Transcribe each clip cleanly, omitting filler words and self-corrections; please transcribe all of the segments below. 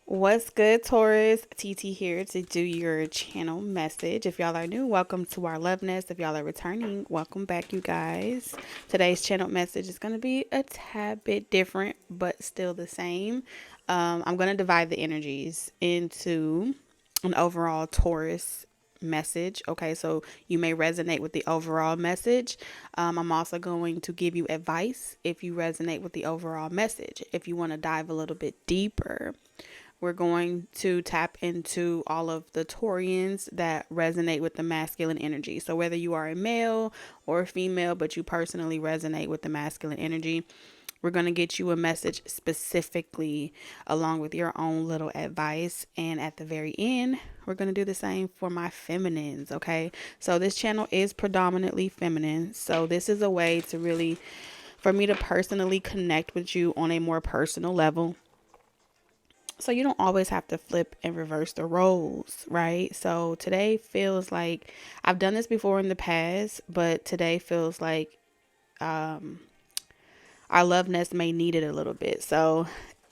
What's good, Taurus? TT here to do your channel message. If y'all are new, welcome to our Love Nest. If y'all are returning, welcome back, you guys. Today's channel message is going to be a tad bit different, but still the same. I'm going to divide the energies into an overall Taurus message. Okay, so you may resonate with the overall message. I'm also going to give you advice if you resonate with the overall message. If you want to dive a little bit deeper, we're going to tap into all of the Taurians that resonate with the masculine energy. So whether you are a male or a female, but you personally resonate with the masculine energy, we're going to get you a message specifically along with your own little advice. And at the very end, we're going to do the same for my feminines. Okay. So this channel is predominantly feminine. So this is a way to really, for me to personally connect with you on a more personal level. So you don't always have to flip and reverse the roles, right? So today feels like I've done this before in the past, but today feels like our love nest may need it a little bit. So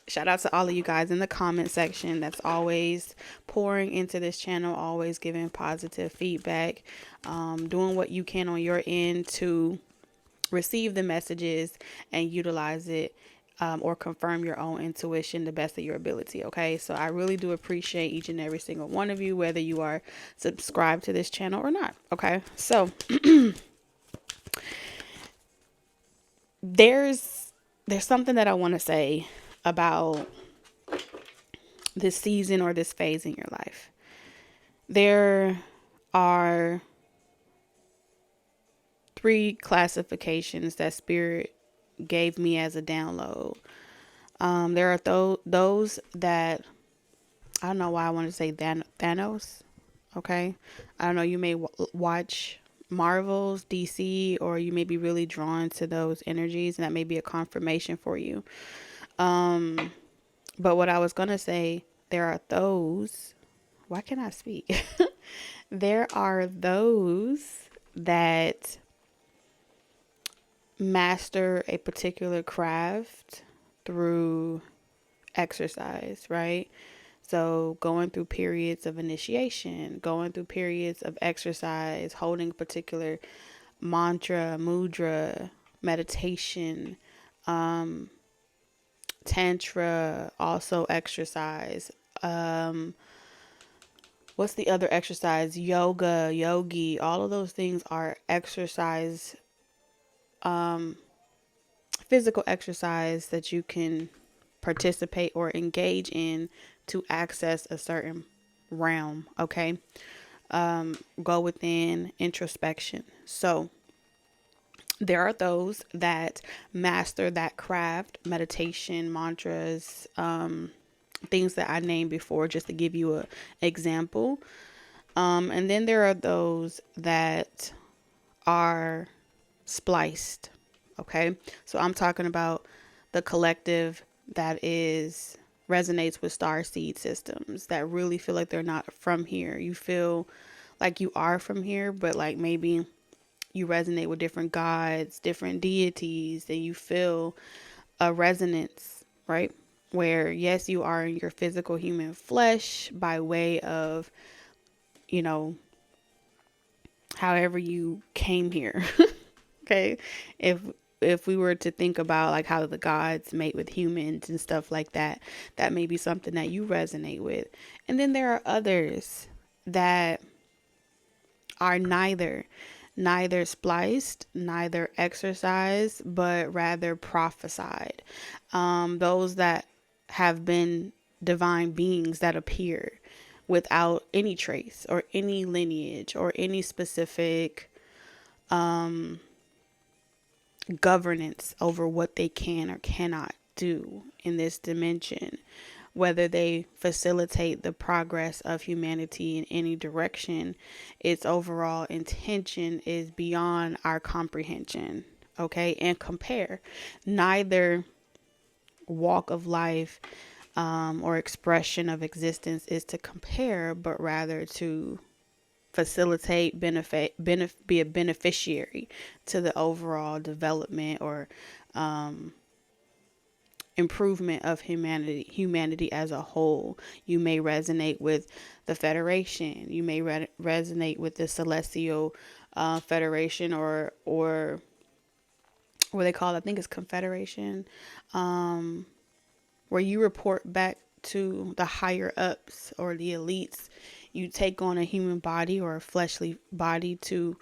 shout out to all of you guys in the comment section that's always pouring into this channel, always giving positive feedback, doing what you can on your end to receive the messages and utilize it, or confirm your own intuition the best of your ability. Okay, so I really do appreciate each and every single one of you, whether you are subscribed to this channel or not. Okay, so there's something that I want to say about this season or this phase in your life. There are three classifications that Spirit gave me as a download. There are those that, I don't know why I want to say Thanos. Okay. I don't know. You may watch Marvel's, DC, or you may be really drawn to those energies, and that may be a confirmation for you. But what I was going to say, there are those, why can't I speak? There are those that master a particular craft through exercise, right? So going through periods of initiation, going through periods of exercise, holding a particular mantra, mudra, meditation, tantra, also exercise. What's the other exercise? Yoga, yogi, all of those things are exercise, physical exercise that you can participate or engage in to access a certain realm. Okay. Go within introspection. So there are those that master that craft, meditation, mantras, things that I named before, just to give you an example. And then there are those that are spliced. Okay. So I'm talking about the collective that is resonates with star seed systems that really feel like they're not from here. You feel like you are from here, but like maybe you resonate with different gods, different deities, and you feel a resonance, right? Where yes, you are in your physical human flesh by way of, you know, however you came here. Okay. If we were to think about like how the gods mate with humans and stuff like that, that may be something that you resonate with. And then there are others that are neither spliced, neither exercised, but rather prophesied. Those that have been divine beings that appear without any trace or any lineage or any specific governance over what they can or cannot do in this dimension, whether they facilitate the progress of humanity in any direction. Its overall intention is beyond our comprehension. Okay, and compare. Neither walk of life, or expression of existence is to compare, but rather to facilitate, be a beneficiary to the overall development or improvement of humanity as a whole. You may resonate with the Federation. You may resonate with the Celestial Federation, or what they call it, I think it's Confederation, where you report back to the higher ups or the elites. You take on a human body or a fleshly body to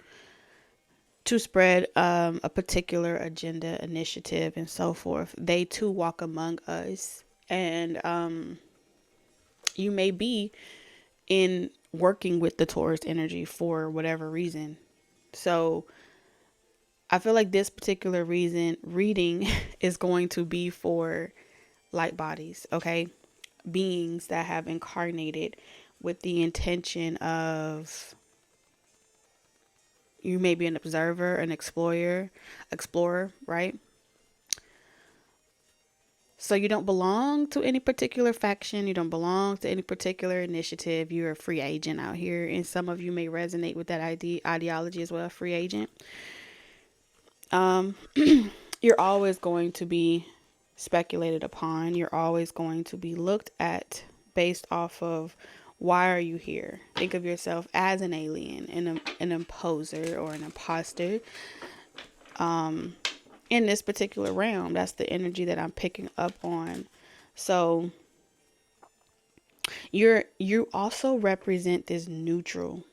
spread a particular agenda, initiative, and so forth. They too walk among us, and you may be in working with the Taurus energy for whatever reason. So I feel like this particular reading is going to be for light bodies, okay? Beings that have incarnated with the intention of, you may be an observer, an explorer, right? So you don't belong to any particular faction. You don't belong to any particular initiative. You're a free agent out here. And some of you may resonate with that ideology as well, free agent. You're always going to be speculated upon. You're always going to be looked at based off of, why are you here? Think of yourself as an alien, an imposer or an imposter. In this particular realm, that's the energy that I'm picking up on. So you also represent this neutral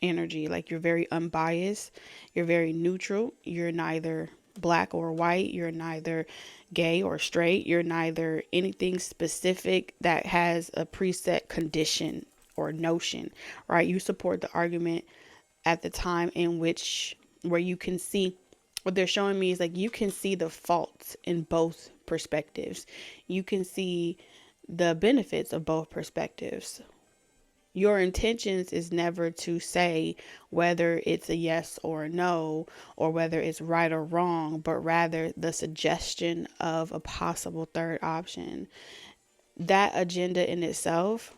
energy. Like, you're very unbiased, you're very neutral, you're neither black or white, you're neither gay or straight, you're neither anything specific that has a preset condition or notion, right? You support the argument at the time in which, where you can see, what they're showing me is like, you can see the faults in both perspectives. You can see the benefits of both perspectives. Your intentions is never to say whether it's a yes or a no, or whether it's right or wrong, but rather the suggestion of a possible third option. That agenda in itself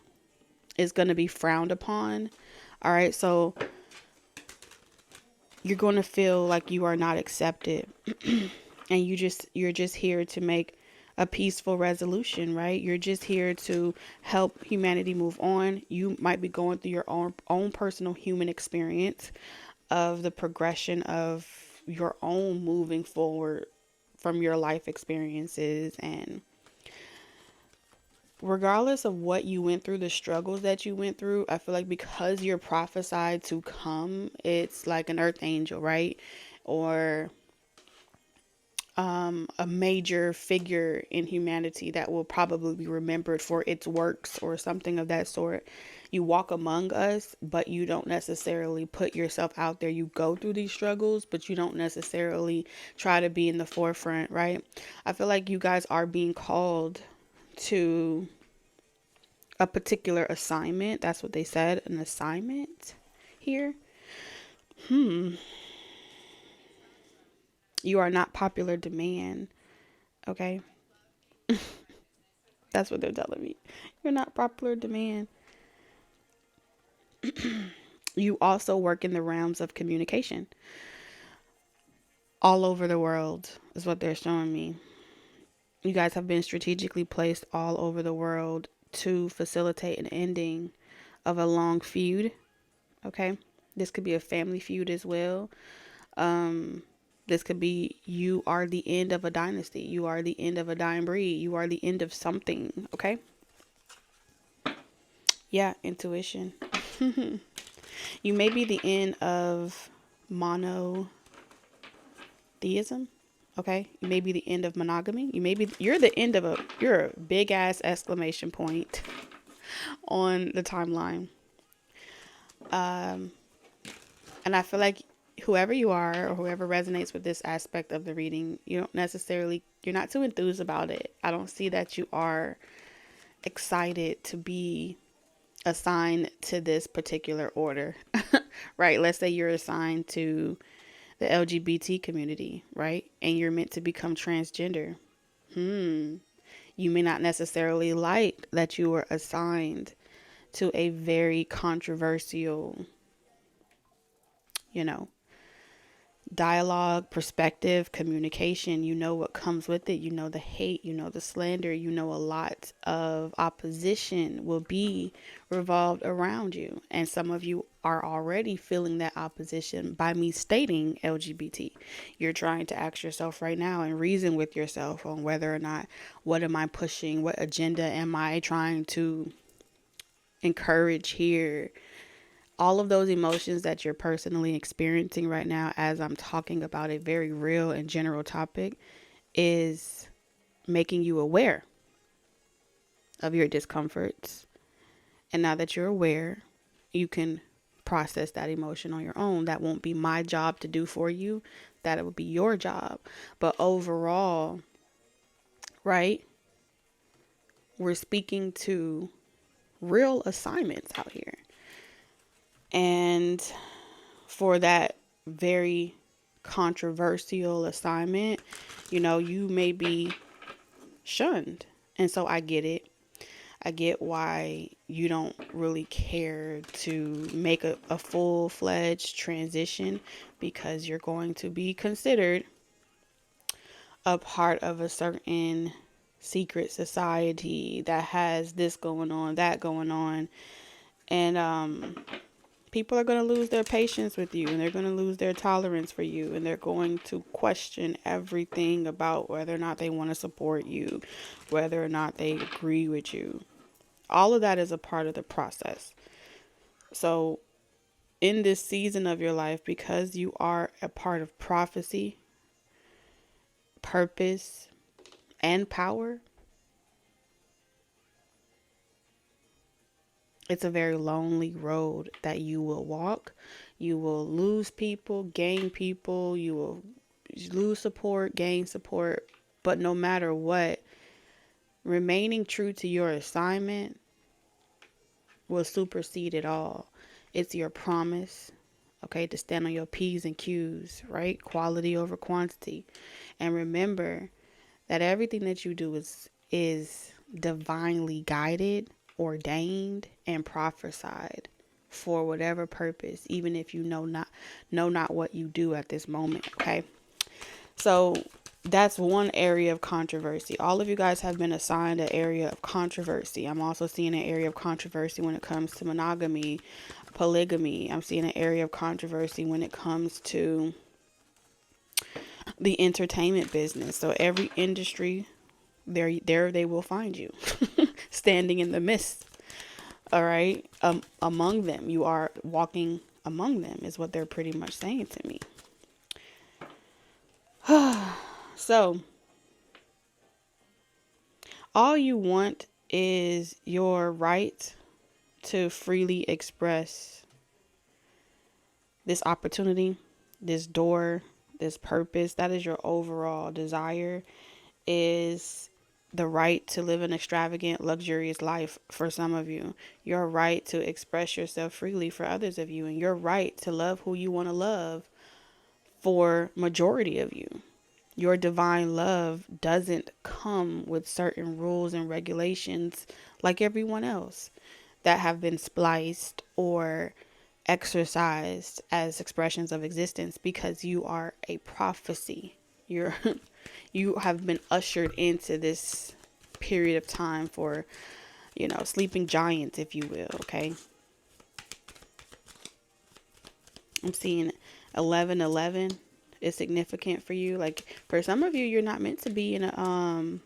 is going to be frowned upon. All right. So you're going to feel like you are not accepted and you're just here to make a peaceful resolution, right? You're just here to help humanity move on. You might be going through your own personal human experience of the progression of your own moving forward from your life experiences. And regardless of what you went through, the struggles that you went through, I feel like because you're prophesied to come, it's like an earth angel, right? Or a major figure in humanity that will probably be remembered for its works or something of that sort. You walk among us, but you don't necessarily put yourself out there. You go through these struggles, but you don't necessarily try to be in the forefront, right? I feel like you guys are being called to a particular assignment. That's what they said, an assignment here. You are not popular demand. Okay. That's what they're telling me. You're not popular demand. You also work in the realms of communication all over the world, is what they're showing me. You guys have been strategically placed all over the world to facilitate an ending of a long feud. Okay. This could be a family feud as well. This could be, you are the end of a dynasty. You are the end of a dying breed. You are the end of something. Okay. Yeah. Intuition. You may be the end of monotheism. Okay. You may be the end of monogamy. You're the end of you're a big ass exclamation point on the timeline. And I feel like whoever you are, or whoever resonates with this aspect of the reading, you're not too enthused about it. I don't see that you are excited to be assigned to this particular order, right? Let's say you're assigned to the LGBT community, right? And you're meant to become transgender. You may not necessarily like that you were assigned to a very controversial, dialogue, perspective, communication. You know what comes with it. You know the hate, you know the slander, you know a lot of opposition will be revolved around you. And some of you are already feeling that opposition by me stating LGBT. You're trying to ask yourself right now and reason with yourself on whether or not, what am I pushing? What agenda am I trying to encourage here? All of those emotions that you're personally experiencing right now, as I'm talking about a very real and general topic, is making you aware of your discomforts. And now that you're aware, you can process that emotion on your own. That won't be my job to do for you. That will be your job. But overall, right, we're speaking to real assignments out here. And for that very controversial assignment, you may be shunned. And so I get it. I get why you don't really care to make a full-fledged transition, because you're going to be considered a part of a certain secret society that has this going on, that going on. And people are going to lose their patience with you, and they're going to lose their tolerance for you, and they're going to question everything about whether or not they want to support you, whether or not they agree with you. All of that is a part of the process. So in this season of your life, because you are a part of prophecy, purpose, and power, it's a very lonely road that you will walk. You will lose people, gain people, you will lose support, gain support. But no matter what, remaining true to your assignment will supersede it all. It's your promise, okay, to stand on your P's and Q's, right? Quality over quantity. And remember that everything that you do is divinely guided, ordained, and prophesied for whatever purpose, even if you know not what you do at this moment, okay? So that's one area of controversy. All of you guys have been assigned an area of controversy. I'm also seeing an area of controversy when it comes to monogamy, polygamy. I'm seeing an area of controversy when it comes to the entertainment business. So every industry, there they will find you standing in the midst. All right. Among them, you are walking among them, is what they're pretty much saying to me. So all you want is your right to freely express this opportunity, this door, this purpose. That is your overall desire, is the right to live an extravagant, luxurious life for some of you. Your right to express yourself freely for others of you. And your right to love who you want to love for majority of you. Your divine love doesn't come with certain rules and regulations like everyone else that have been spliced or exercised as expressions of existence, because you are a prophecy. You have been ushered into this period of time for, sleeping giants, if you will, okay? I'm seeing 1111 is significant for you. Like for some of you, you're not meant to be in a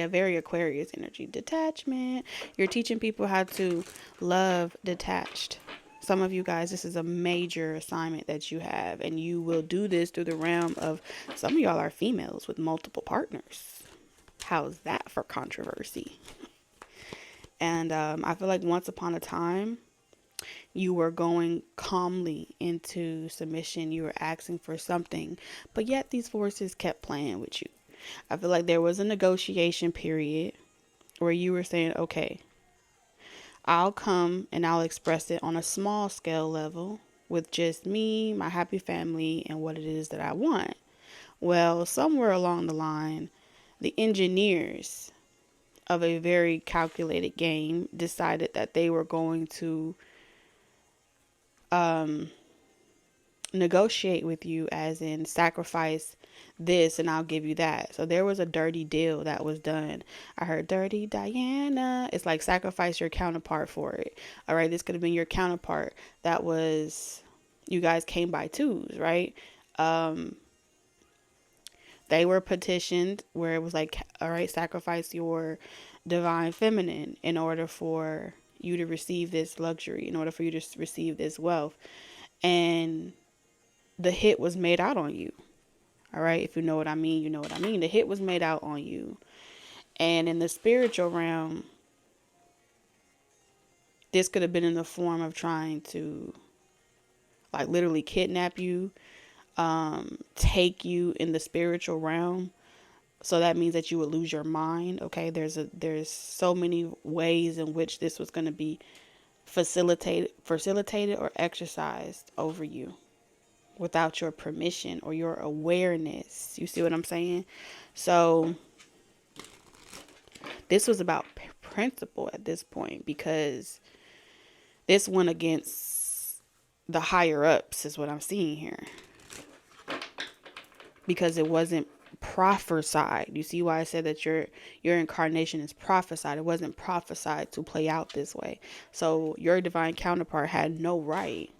very Aquarius energy. Detachment. You're teaching people how to love detached. Some of you guys, this is a major assignment that you have, and you will do this through the realm of, some of y'all are females with multiple partners. How's that for controversy? And I feel like once upon a time, you were going calmly into submission. You were asking for something, but yet these forces kept playing with you. I feel like there was a negotiation period where you were saying, okay, I'll come and I'll express it on a small scale level with just me, my happy family, and what it is that I want. Well, somewhere along the line, the engineers of a very calculated game decided that they were going to negotiate with you, as in sacrifice this and I'll give you that. So there was a dirty deal that was done. I heard dirty Diana. It's like sacrifice your counterpart for it. All right. This could have been your counterpart. That was, you guys came by twos, right? They were petitioned where it was like, all right, sacrifice your divine feminine in order for you to receive this luxury, in order for you to receive this wealth. And the hit was made out on you. All right. If you know what I mean, you know what I mean. The hit was made out on you. And in the spiritual realm, this could have been in the form of trying to like literally kidnap you, take you in the spiritual realm. So that means that you would lose your mind. Okay. There's so many ways in which this was going to be facilitated or exercised over you without your permission or your awareness. You see what I'm saying? So this was about principle at this point, because this went against the higher ups is what I'm seeing here, because it wasn't prophesied. You see why I said that your incarnation is prophesied? It wasn't prophesied to play out this way. So your divine counterpart had no right,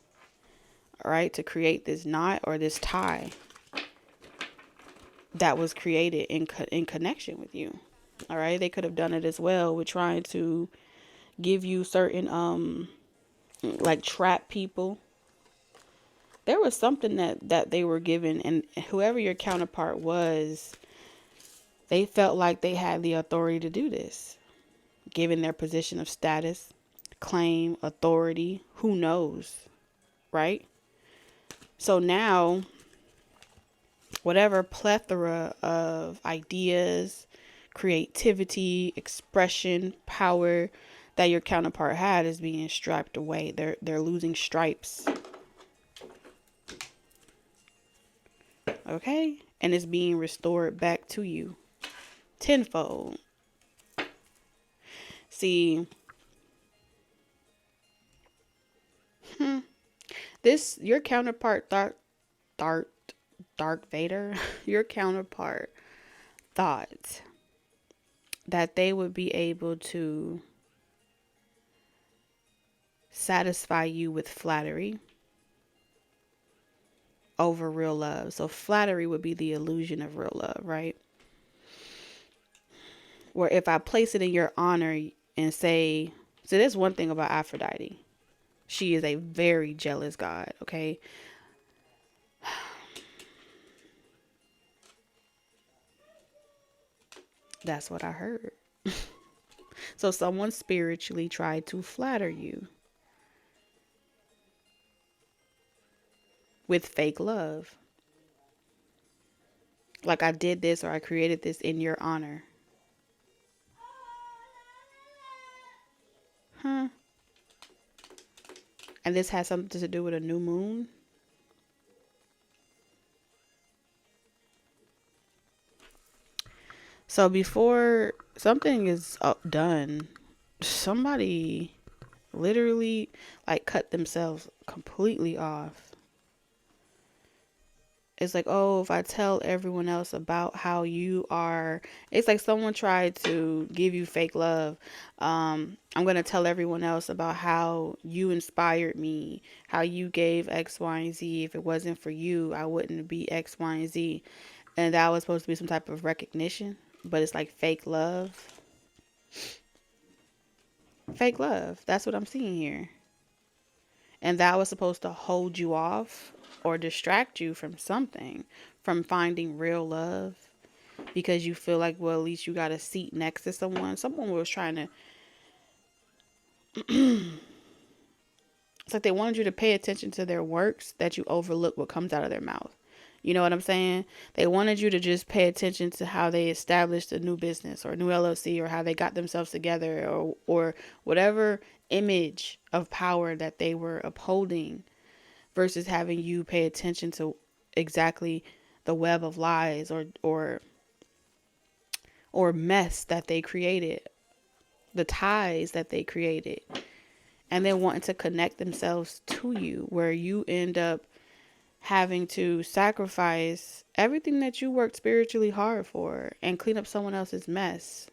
all right, to create this knot or this tie that was created in connection with you. All right. They could have done it as well with trying to give you certain, like trap people. There was something that they were given, and whoever your counterpart was, they felt like they had the authority to do this, given their position of status, claim, authority, who knows, right? So now, whatever plethora of ideas, creativity, expression, power that your counterpart had is being stripped away. They're losing stripes. Okay? And it's being restored back to you tenfold. See, this, your counterpart Dark Vader, your counterpart thought that they would be able to satisfy you with flattery over real love. So flattery would be the illusion of real love, right? Where if I place it in your honor and say, so there's one thing about Aphrodite. She is a very jealous god, okay? That's what I heard. So someone spiritually tried to flatter you with fake love. Like I did this or I created this in your honor. And this has something to do with a new moon. So before something is done, somebody literally like cut themselves completely off. It's like, oh, if I tell everyone else about how you are, it's like someone tried to give you fake love. I'm going to tell everyone else about how you inspired me, how you gave X, Y, and Z. If it wasn't for you, I wouldn't be X, Y, and Z. And that was supposed to be some type of recognition, but it's like fake love. Fake love. That's what I'm seeing here. And that was supposed to hold you off or distract you from something, from finding real love, because you feel like, well, at least you got a seat next to someone. Someone was trying to, it's like they wanted you to pay attention to their works, that you overlook what comes out of their mouth. You know what I'm saying? They wanted you to just pay attention to how they established a new business or a new LLC, or how they got themselves together, or whatever image of power that they were upholding, versus having you pay attention to exactly the web of lies or mess that they created, the ties that they created, and then wanting to connect themselves to you, where you end up having to sacrifice everything that you worked spiritually hard for and clean up someone else's mess.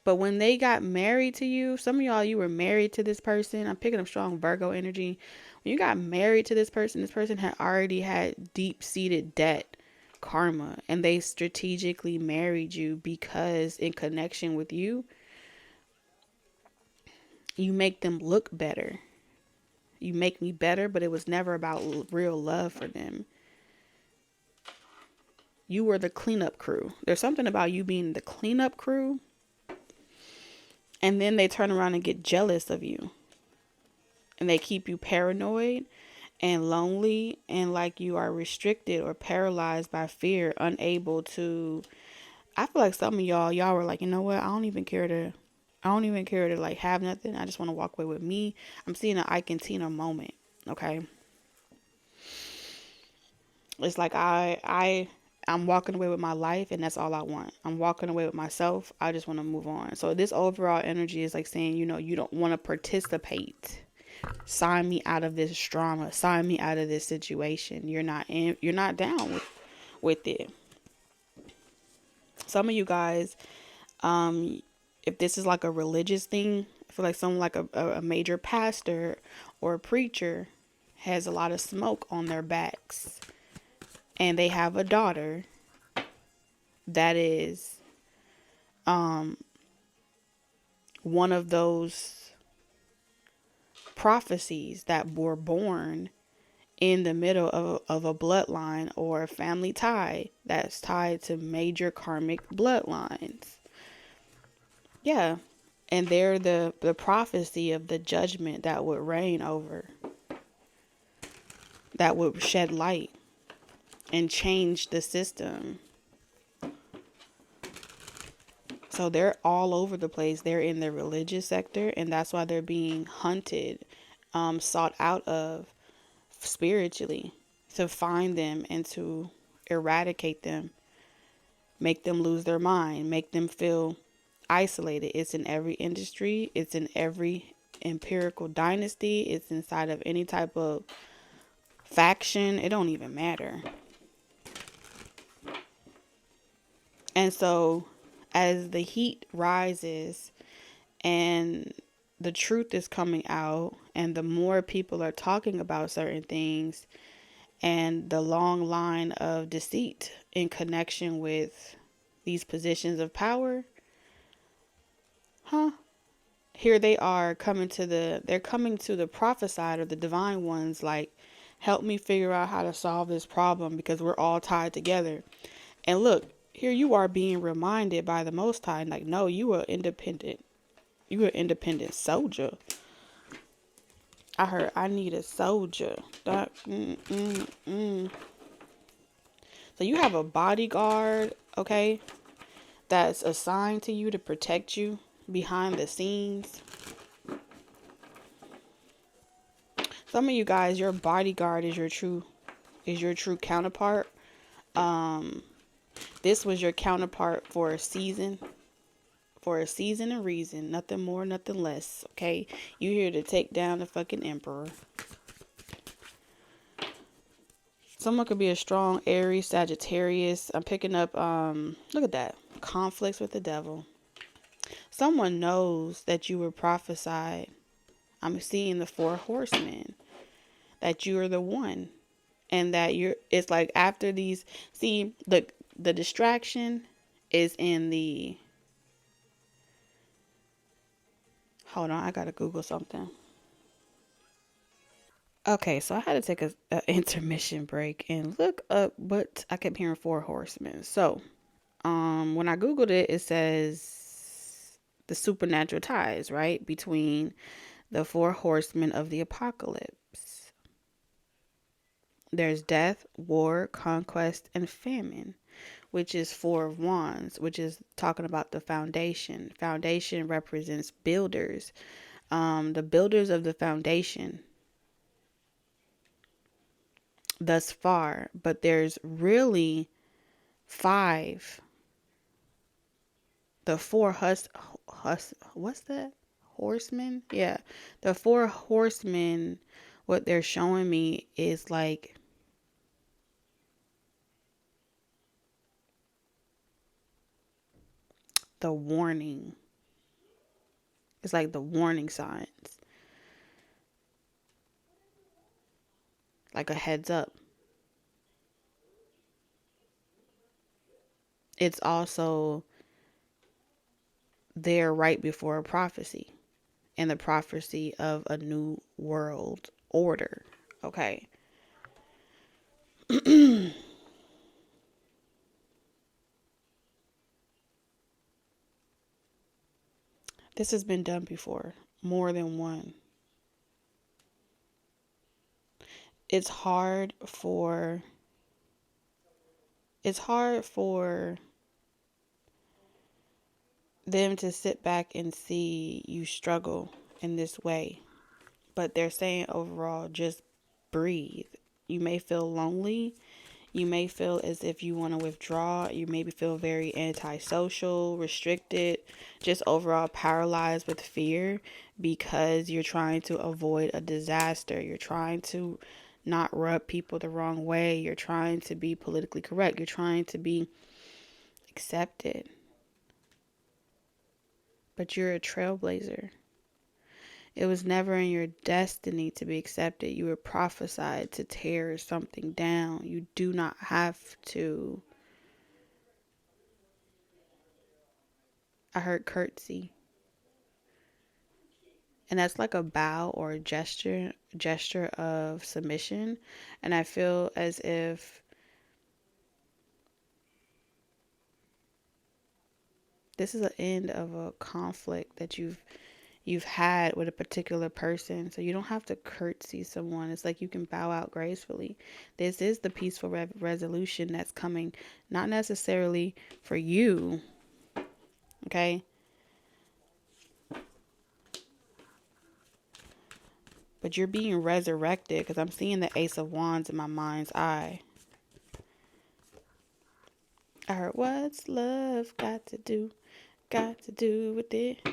But when they got married to you, some of y'all, you were married to this person. I'm picking up strong Virgo energy. When you got married to this person had already had deep-seated debt karma, and they strategically married you because in connection with you, you make them look better. You make me better, but it was never about real love for them. You were the cleanup crew. There's something about you being the cleanup crew, and then they turn around and get jealous of you. And they keep you paranoid and lonely and like you are restricted or paralyzed by fear, unable to. I feel like some of y'all were like, you know what? I don't even care to like have nothing. I just want to walk away with me. I'm seeing an Ike and Tina moment. Okay. It's like I'm walking away with my life, and that's all I want. I'm walking away with myself. I just want to move on. So this overall energy is like saying, you know, you don't want to participate. Sign me out of this drama. Sign me out of this situation. You're not down with it. Some of you guys, if this is like a religious thing, I feel like someone like a major pastor or a preacher has a lot of smoke on their backs, and they have a daughter that is one of those prophecies that were born in the middle of a bloodline or a family tie that's tied to major karmic bloodlines. Yeah. And they're the prophecy of the judgment that would reign over, that would shed light and change the system. So they're all over the place. They're in the religious sector, and that's why they're being hunted, sought out of spiritually, to find them and to eradicate them, make them lose their mind, make them feel isolated. It's in every industry. It's in every empirical dynasty. It's inside of any type of faction. It don't even matter. And so as the heat rises and the truth is coming out, and the more people are talking about certain things, and the long line of deceit in connection with these positions of power, here they are coming to the prophesied or the divine ones, like, help me figure out how to solve this problem because we're all tied together. And look, here you are being reminded by the Most High, like, no, you are independent. You are independent soldier. I heard I need a soldier. So you have a bodyguard, okay, that's assigned to you to protect you behind the scenes. Some of you guys, your bodyguard is your true counterpart. This was your counterpart for a season. For a season and reason. Nothing more, nothing less. Okay? You here to take down the fucking emperor. Someone could be a strong Aries, Sagittarius. I'm picking up, look at that. Conflicts with the devil. Someone knows that you were prophesied. I'm seeing the 4 horsemen. That you are the one. And that it's like after these, see, the distraction is in the, hold on, I gotta Google something. Okay, so I had to take a intermission break and look up what I kept hearing 4 horsemen. So, when I Googled it, it says the supernatural ties, right, between the 4 horsemen of the apocalypse. There's death, war, conquest, and famine, which is 4 of wands, which is talking about the foundation. Foundation represents builders, the builders of the foundation thus far, but there's really 5. The 4 what's that? Horsemen? Yeah. The 4 horsemen, what they're showing me is like the warning. It's like the warning signs. Like a heads up. It's also there right before a prophecy. And the prophecy of a new world order. Okay. This has been done before. More than one. It's hard for them to sit back and see you struggle in this way. But they're saying overall, just breathe. You may feel lonely. You may feel as if you want to withdraw. You maybe feel very antisocial, restricted, just overall paralyzed with fear because you're trying to avoid a disaster. You're trying to not rub people the wrong way. You're trying to be politically correct. You're trying to be accepted. But you're a trailblazer. It was never in your destiny to be accepted. You were prophesied to tear something down. You do not have to. I heard curtsy. And that's like a bow or a gesture of submission. And I feel as if this is the end of a conflict that you've had with a particular person. So you don't have to curtsy someone. It's like you can bow out gracefully. This is the peaceful resolution that's coming, not necessarily for you. Okay? But you're being resurrected because I'm seeing the Ace of Wands in my mind's eye. I heard, what's love got to do with it?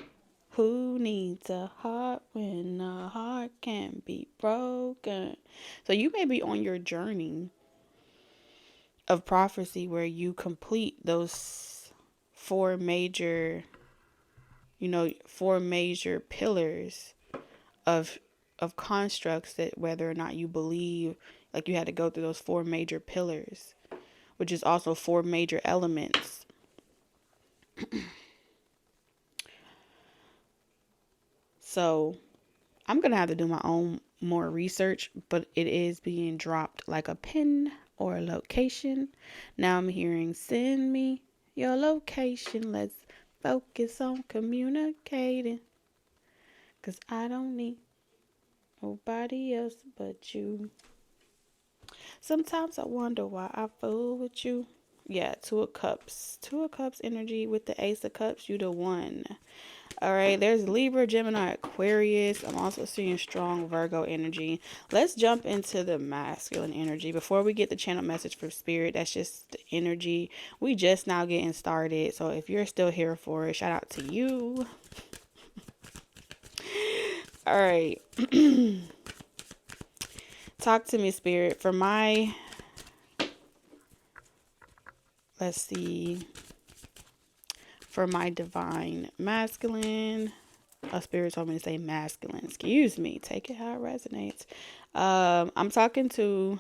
Who needs a heart when a heart can be broken? So you may be on your journey of prophecy where you complete those four major pillars of constructs, that whether or not you believe, like you had to go through those four major pillars, which is also four major elements. So I'm going to have to do my own more research, but it is being dropped like a pin or a location. Now I'm hearing, send me your location. Let's focus on communicating. 'Cause I don't need nobody else but you. Sometimes I wonder why I fool with you. Yeah, Two of Cups. Two of Cups energy with the Ace of Cups. You the one. All right, there's Libra, Gemini, Aquarius. I'm also seeing strong Virgo energy. Let's jump into the masculine energy. Before we get the channel message for spirit, that's just the energy. We just now getting started. So if you're still here for it, shout out to you. All right. Talk to me, spirit. For my, let's see. For my divine masculine. A spirit told me to say masculine. Excuse me. Take it how it resonates. I'm talking to,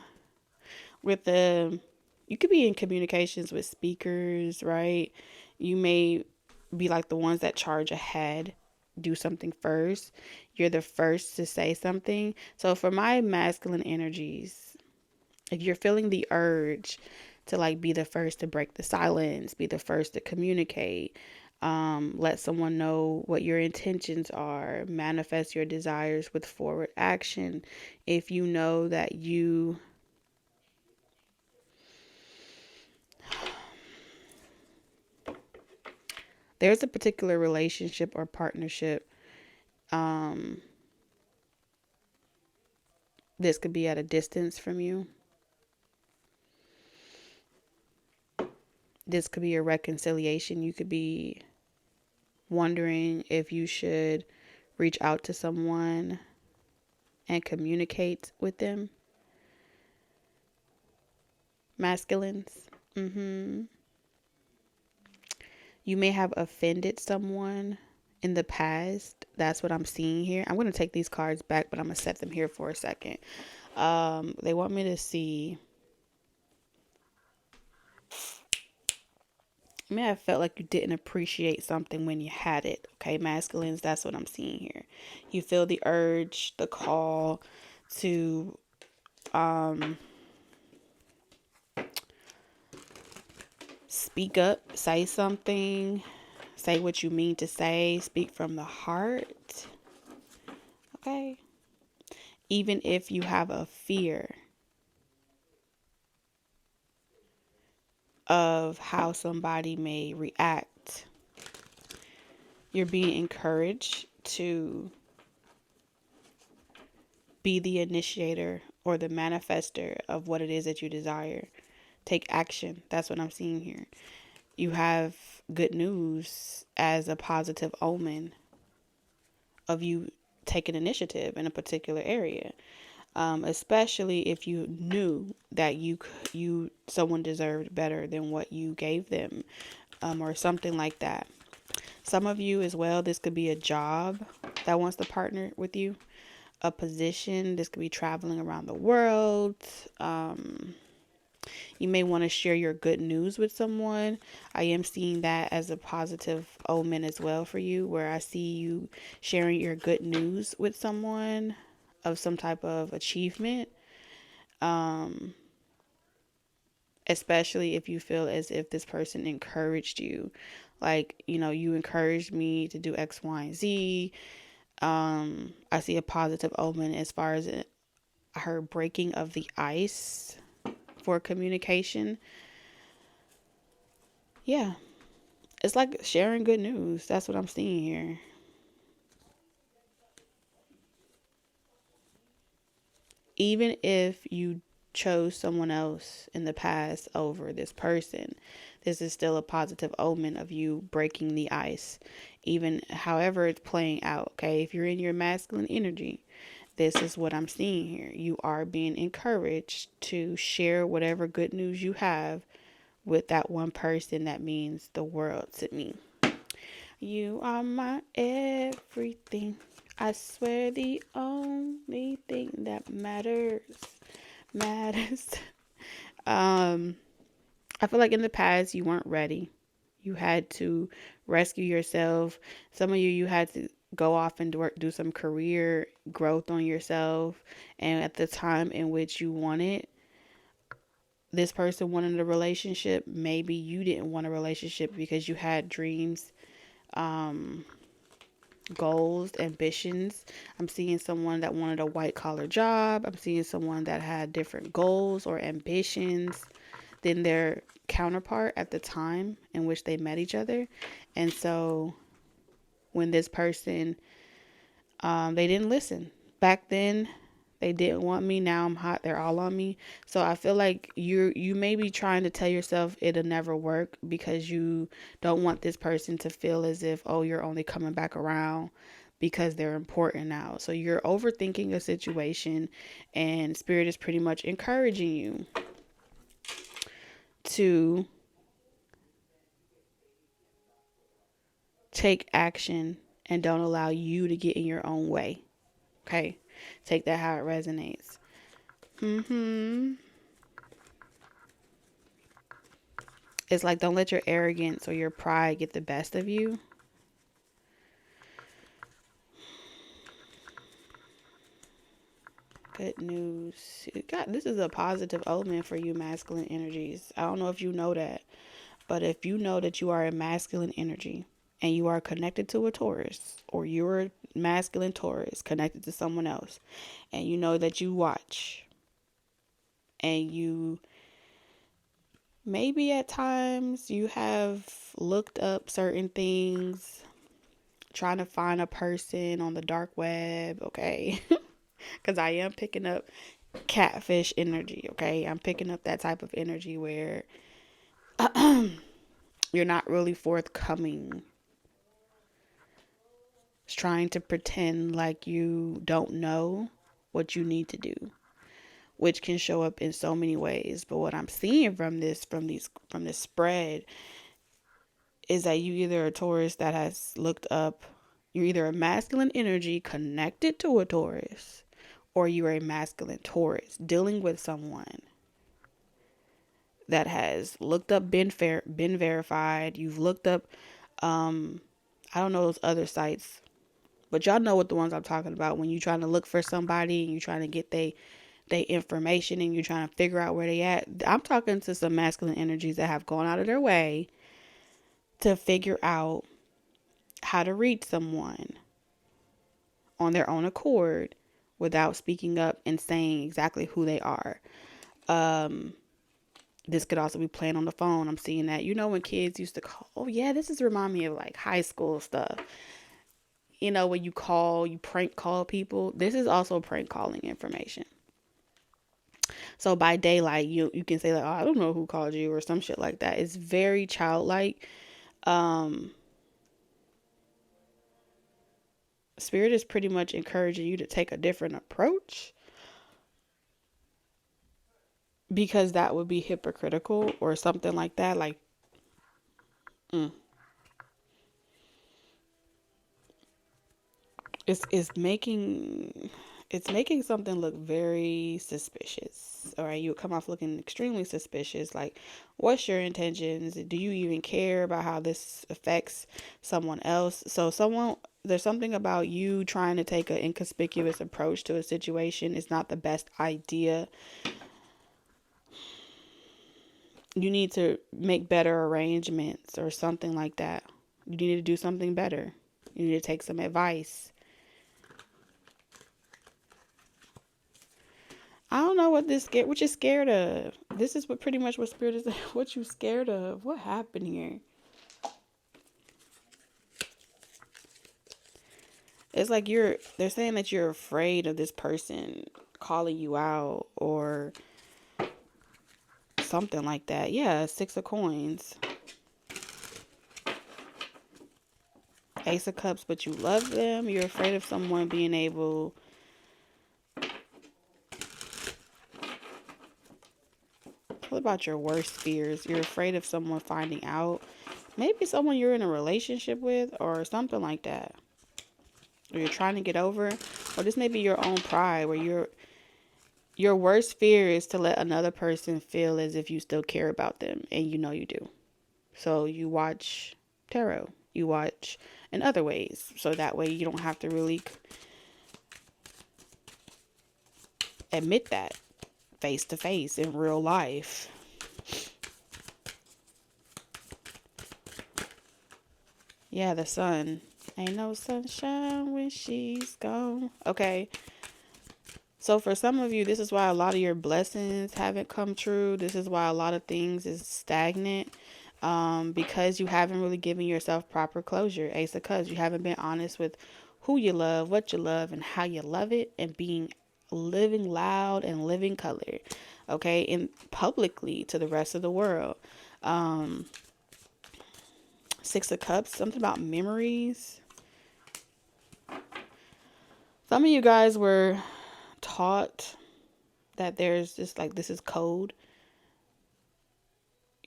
you could be in communications with speakers, right? You may be like the ones that charge ahead, do something first. You're the first to say something. So for my masculine energies, if you're feeling the urge to like be the first to break the silence, be the first to communicate, let someone know what your intentions are, manifest your desires with forward action. If you know that there's a particular relationship or partnership, this could be at a distance from you. This could be a reconciliation. You could be wondering if you should reach out to someone and communicate with them. Masculines. You may have offended someone in the past. That's what I'm seeing here. I'm going to take these cards back, but I'm going to set them here for a second. They want me to see. You may have felt like you didn't appreciate something when you had it. Okay, masculines, that's what I'm seeing here. You feel the urge, the call to speak up, say something, say what you mean to say, speak from the heart. Okay. Even if you have a fear of how somebody may react, you're being encouraged to be the initiator or the manifester of what it is that you desire. Take action. That's what I'm seeing here. You have good news as a positive omen of you taking initiative in a particular area. Especially if you knew that someone deserved better than what you gave them, or something like that. Some of you as well, this could be a job that wants to partner with you, a position. This could be traveling around the world. You may want to share your good news with someone. I am seeing that as a positive omen as well for you, where I see you sharing your good news with someone of some type of achievement. Especially if you feel as if this person encouraged you. Like, you encouraged me to do X, Y, and Z. I see a positive omen as far as her breaking of the ice for communication. Yeah. It's like sharing good news. That's what I'm seeing here. Even if you chose someone else in the past over this person, this is still a positive omen of you breaking the ice, even however it's playing out. Okay, if you're in your masculine energy, this is what I'm seeing here. You are being encouraged to share whatever good news you have with that one person that means the world to me. You are my everything. I swear the only thing that matters. I feel like in the past you weren't ready. You had to rescue yourself. Some of you had to go off and do some career growth on yourself. And at the time in which you wanted, this person wanted a relationship, maybe you didn't want a relationship because you had dreams, goals, ambitions. I'm seeing someone that wanted a white collar job. I'm seeing someone that had different goals or ambitions than their counterpart at the time in which they met each other. And so when this person, they didn't listen. Back then, they didn't want me. Now I'm hot. They're all on me. So I feel like you may be trying to tell yourself it'll never work because you don't want this person to feel as if, oh, you're only coming back around because they're important now. So you're overthinking a situation, and Spirit is pretty much encouraging you to take action and don't allow you to get in your own way. Okay? Take that how it resonates. It's like, don't let your arrogance or your pride get the best of you. Good news. God, this is a positive omen for you masculine energies. I don't know if you know that, but if you know that you are a masculine energy and you are connected to a Taurus, or you're a masculine Taurus connected to someone else, and you know that you watch and you maybe at times you have looked up certain things, trying to find a person on the dark web, okay? Because I am picking up catfish energy, okay? I'm picking up that type of energy where you're not really forthcoming. It's trying to pretend like you don't know what you need to do, which can show up in so many ways. But what I'm seeing from this spread is that you either a Taurus that has looked up, you're either a masculine energy connected to a Taurus, or you're a masculine Taurus dealing with someone that has looked up, been verified. You've looked up, I don't know those other sites, but y'all know what the ones I'm talking about. When you're trying to look for somebody and you're trying to get they information and you're trying to figure out where they at. I'm talking to some masculine energies that have gone out of their way to figure out how to reach someone on their own accord without speaking up and saying exactly who they are. This could also be playing on the phone. I'm seeing that. You know, when kids used to call, oh yeah, this is remind me of like high school stuff. You know, when you prank call people. This is also prank calling information. So by daylight, you can say like, oh, I don't know who called you or some shit like that. It's very childlike. Spirit is pretty much encouraging you to take a different approach, because that would be hypocritical or something like that. Like, it's making something look very suspicious. All right, you come off looking extremely suspicious. Like, what's your intentions? Do you even care about how this affects someone else? So there's something about you trying to take an inconspicuous approach to a situation is not the best idea. You need to make better arrangements or something like that. You need to do something better. You need to take some advice. I don't know what you're scared of. This is what pretty much what spirit is. What you scared of? What happened here? It's like they're saying that you're afraid of this person calling you out or something like that. Yeah, 6 of coins. Ace of cups, but you love them. You're afraid of someone being able... What about your worst fears? You're afraid of someone finding out. Maybe someone you're in a relationship with or something like that. Or you're trying to get over. Or this may be your own pride where your worst fear is to let another person feel as if you still care about them. And you know you do. So you watch tarot. You watch in other ways. So that way you don't have to really admit that face to face in real life. Yeah, the sun. Ain't no sunshine when she's gone. Okay. So for some of you, this is why a lot of your blessings haven't come true. This is why a lot of things is stagnant. Because you haven't really given yourself proper closure. Ace of Cups. You haven't been honest with who you love, what you love, and how you love it, and living loud and living color. Okay, and publicly to the rest of the world. 6 of Cups. Something about memories. Some of you guys were taught that there's just like, this is code.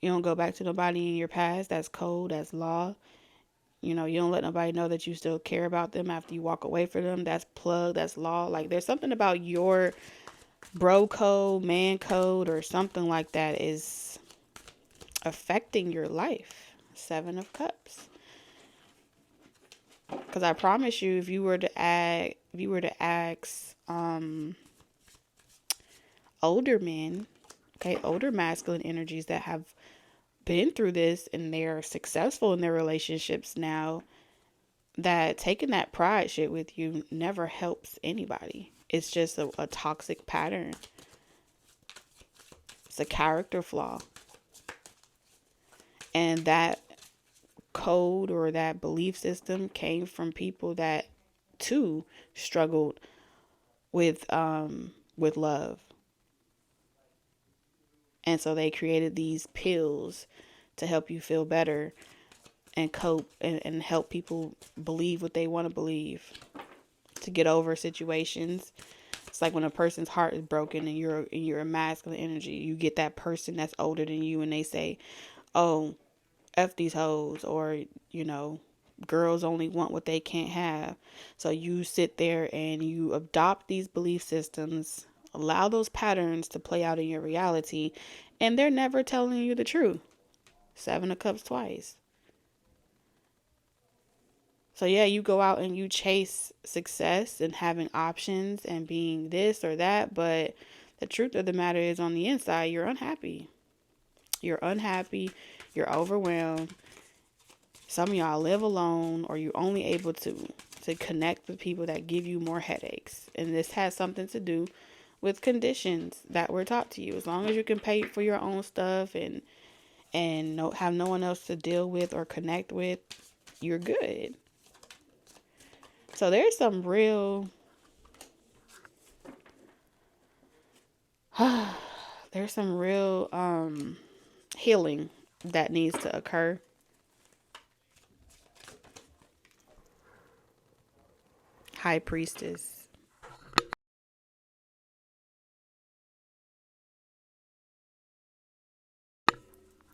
You don't go back to nobody in your past. That's code. That's law. You know, you don't let nobody know that you still care about them after you walk away from them. That's plug. That's law. Like, there's something about your bro code, man code, or something like that is affecting your life. 7 of Cups. Because I promise you, if you were to ask older men, okay, older masculine energies that have been through this and they're successful in their relationships now, that taking that pride shit with you never helps anybody. It's just a toxic pattern. It's a character flaw. And that code or that belief system came from people that too struggled with love. And so they created these pills to help you feel better and cope and help people believe what they want to believe, to get over situations. It's like when a person's heart is broken and you're a masculine energy, you get that person that's older than you and they say, oh, F these hoes, or, you know, girls only want what they can't have. So you sit there and you adopt these belief systems, allow those patterns to play out in your reality, and they're never telling you the truth. Seven of Cups twice. So yeah, you go out and you chase success and having options and being this or that, but the truth of the matter is, on the inside, you're unhappy. You're unhappy, you're overwhelmed. Some of y'all live alone, or you're only able to connect with people that give you more headaches. And this has something to do with conditions that were taught to you. As long as you can pay for your own stuff and have no one else to deal with or connect with, you're good. So there's some real healing that needs to occur. High Priestess.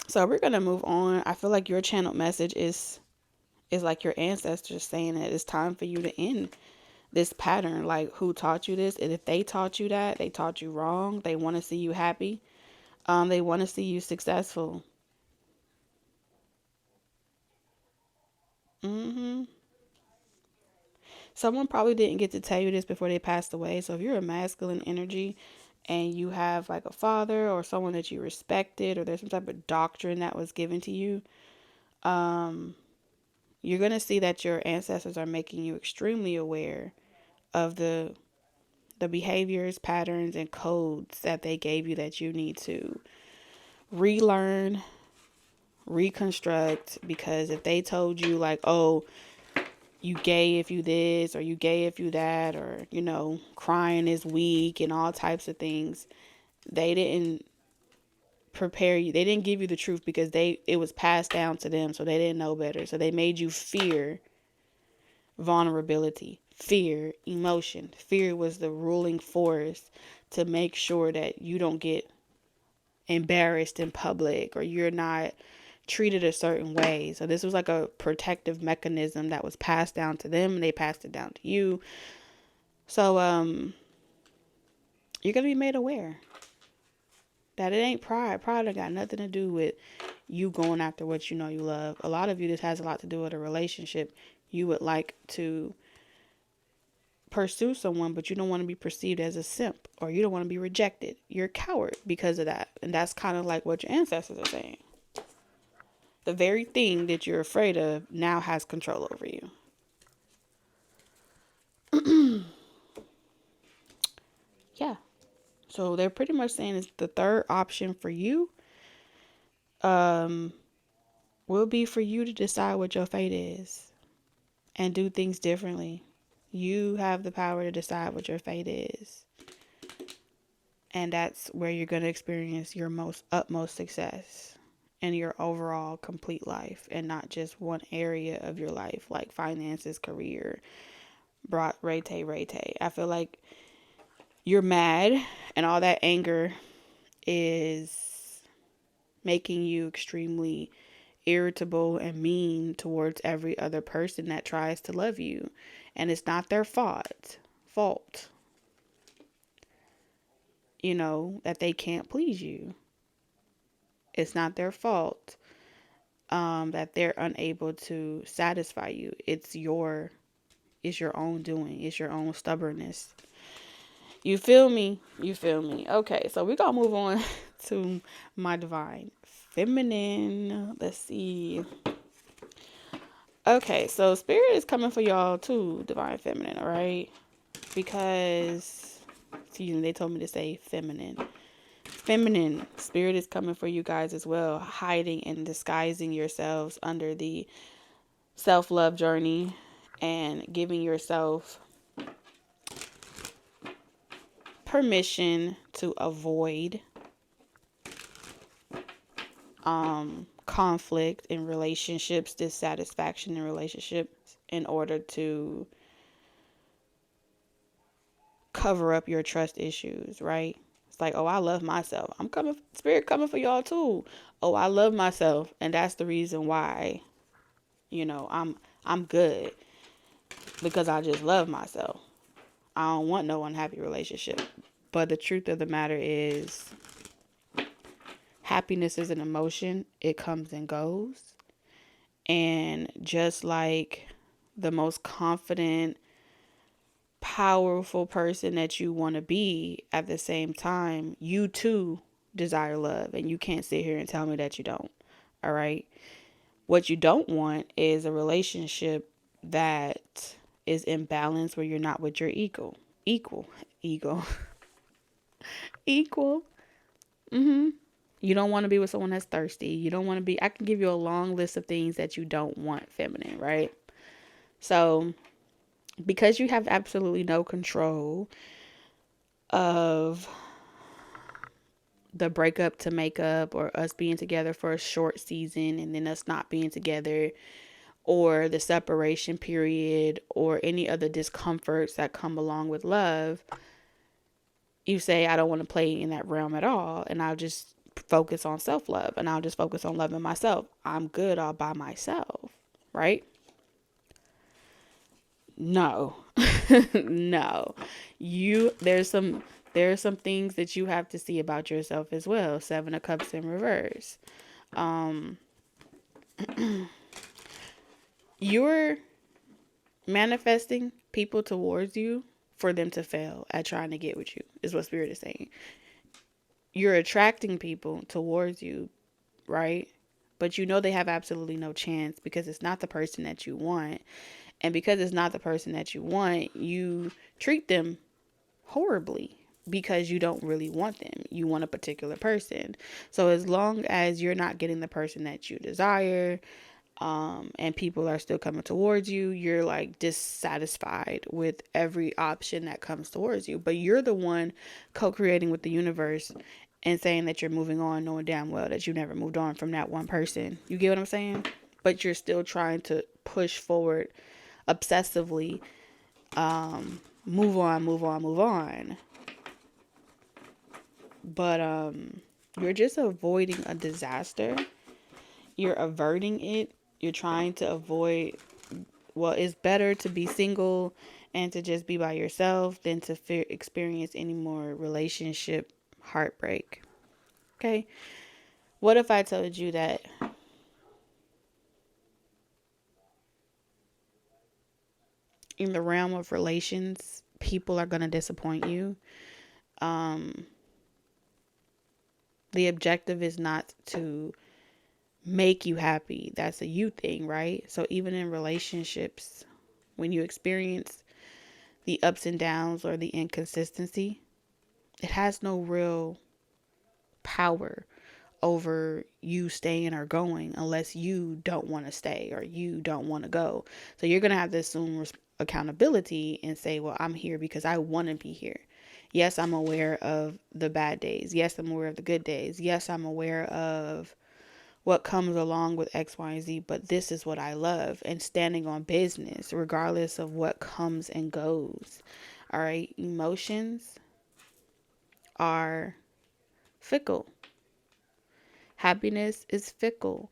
So we're gonna move on. I feel like your channeled message is like your ancestors saying that it's time for you to end this pattern. Like, who taught you this? And if they taught you that, they taught you wrong. They want to see you happy. They want to see you successful. hmm Someone probably didn't get to tell you this before they passed away. So if you're a masculine energy and you have like a father or someone that you respected, or there's some type of doctrine that was given to you, you're going to see that your ancestors are making you extremely aware of the behaviors, patterns, and codes that they gave you that you need to relearn, reconstruct. Because if they told you like, oh, you gay if you this, or you gay if you that, or, you know, crying is weak and all types of things, they didn't prepare you. They didn't give you the truth because it was passed down to them, so they didn't know better. So they made you fear vulnerability, fear emotion. Fear was the ruling force to make sure that you don't get embarrassed in public, or you're not treated a certain way. So this was like a protective mechanism that was passed down to them, and they passed it down to you. So you're gonna be made aware that it ain't pride. Pride ain't got nothing to do with you going after what you know you love. A lot of you, this has a lot to do with a relationship. You would like to pursue someone, but you don't want to be perceived as a simp, or you don't want to be rejected. You're a coward because of that. And that's kind of like what your ancestors are saying. The very thing that you're afraid of now has control over you. Yeah. So they're pretty much saying it's the third option for you will be for you to decide what your fate is and do things differently. You have the power to decide what your fate is. And that's where you're going to experience your utmost success in your overall complete life, and not just one area of your life, like finances, career, rete. I feel like you're mad, and all that anger is making you extremely irritable and mean towards every other person that tries to love you. And it's not their fault, you know, that they can't please you. It's not their fault that they're unable to satisfy you. It's your own doing. It's your own stubbornness. You feel me? You feel me? Okay, so we're gonna move on to my divine feminine. Let's see. Okay, so spirit is coming for y'all too, divine feminine, all right? Because, excuse me, they told me to say feminine. Feminine spirit is coming for you guys as well, hiding and disguising yourselves under the self-love journey and giving yourself permission to avoid conflict in relationships, dissatisfaction in relationships, in order to cover up your trust issues, right? It's like, oh, I love myself. I'm coming, spirit coming for y'all too. Oh, I love myself, and that's the reason why, I'm good, because I just love myself. I don't want no unhappy relationship. But the truth of the matter is, happiness is an emotion. It comes and goes. And just like the most confident, powerful person that you want to be, at the same time, you too desire love. And you can't sit here and tell me that you don't. All right. What you don't want is a relationship that is imbalanced, where you're not with your ego, equal. Mm-hmm. You don't want to be with someone that's thirsty. You don't want to be, I can give you a long list of things that you don't want feminine, right? So, because you have absolutely no control of the breakup to make up, or us being together for a short season and then us not being together, or the separation period, or any other discomforts that come along with love, you say, I don't want to play in that realm at all. And I'll just focus on self-love, and I'll just focus on loving myself. I'm good all by myself, right? No. No. There's some things that you have to see about yourself as well. 7 of Cups in reverse. You're manifesting people towards you for them to fail at trying to get with you, is what Spirit is saying. You're attracting people towards you, right? But they have absolutely no chance, because it's not the person that you want. And because it's not the person that you want, you treat them horribly, because you don't really want them. You want a particular person. So as long as you're not getting the person that you desire, and people are still coming towards you, you're like dissatisfied with every option that comes towards you. But you're the one co-creating with the universe and saying that you're moving on, knowing damn well that you never moved on from that one person. You get what I'm saying? But you're still trying to push forward obsessively. Move on, move on, move on. But you're just avoiding a disaster. You're averting it. You're trying to avoid, well, it's better to be single and to just be by yourself than to experience any more relationship heartbreak. Okay? What if I told you that in the realm of relations, people are going to disappoint you? The objective is not to make you happy. That's a you thing, right? So even in relationships, when you experience the ups and downs or the inconsistency, it has no real power over you staying or going, unless you don't want to stay or you don't want to go. So you're going to have to assume accountability and say, well, I'm here because I want to be here. Yes, I'm aware of the bad days. Yes, I'm aware of the good days. Yes, I'm aware of what comes along with X, Y, and Z, but this is what I love, and standing on business regardless of what comes and goes. All right. Emotions are fickle. Happiness is fickle.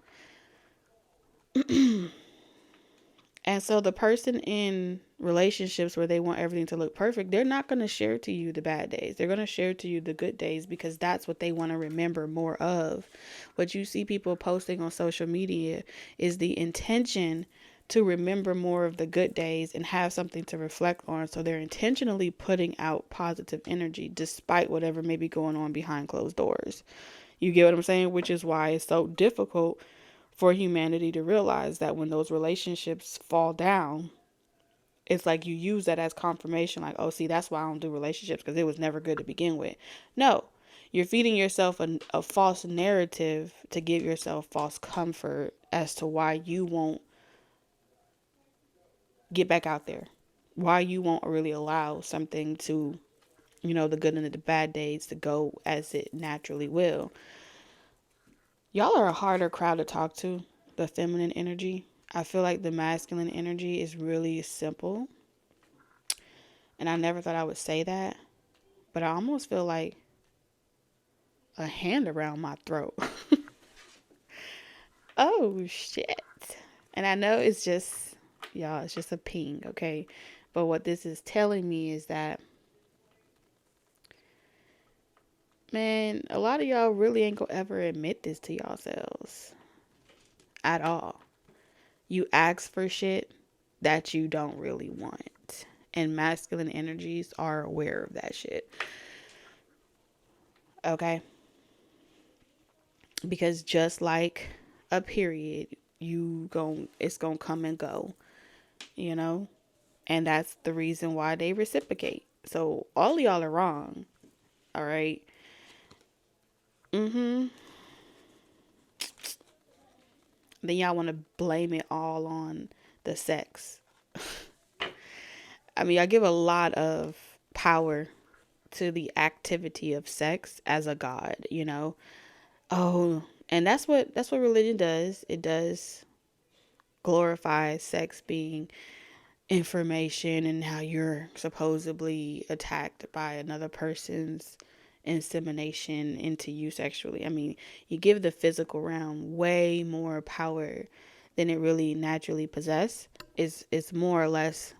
And so the person in relationships where they want everything to look perfect, they're not going to share to you the bad days. They're going to share to you the good days, because that's what they want to remember more of. What you see people posting on social media is the intention to remember more of the good days and have something to reflect on. So they're intentionally putting out positive energy despite whatever may be going on behind closed doors. You get what I'm saying? Which is why it's so difficult for humanity to realize that when those relationships fall down, it's like you use that as confirmation, like, oh, see, that's why I don't do relationships, because it was never good to begin with. No, you're feeding yourself a false narrative to give yourself false comfort as to why you won't get back out there, why you won't really allow something to, the good and the bad days to go as it naturally will. Y'all are a harder crowd to talk to, the feminine energy. I feel like the masculine energy is really simple. And I never thought I would say that. But I almost feel like a hand around my throat. Oh, shit. And I know it's just, y'all, it's just a ping, okay? But what this is telling me is that, man, a lot of y'all really ain't gonna ever admit this to yourselves at all. You ask for shit that you don't really want. And masculine energies are aware of that shit. Okay? Because just like a period, it's gonna come and go, you know? And that's the reason why they reciprocate. So all of y'all are wrong. All right. Then y'all want to blame it all on the sex. I mean, I give a lot of power to the activity of sex as a god, you know. Oh, and that's what religion does. It does glorify sex being information and how you're supposedly attacked by another person's insemination into you sexually. I mean, you give the physical realm way more power than it really naturally possesses. It's more or less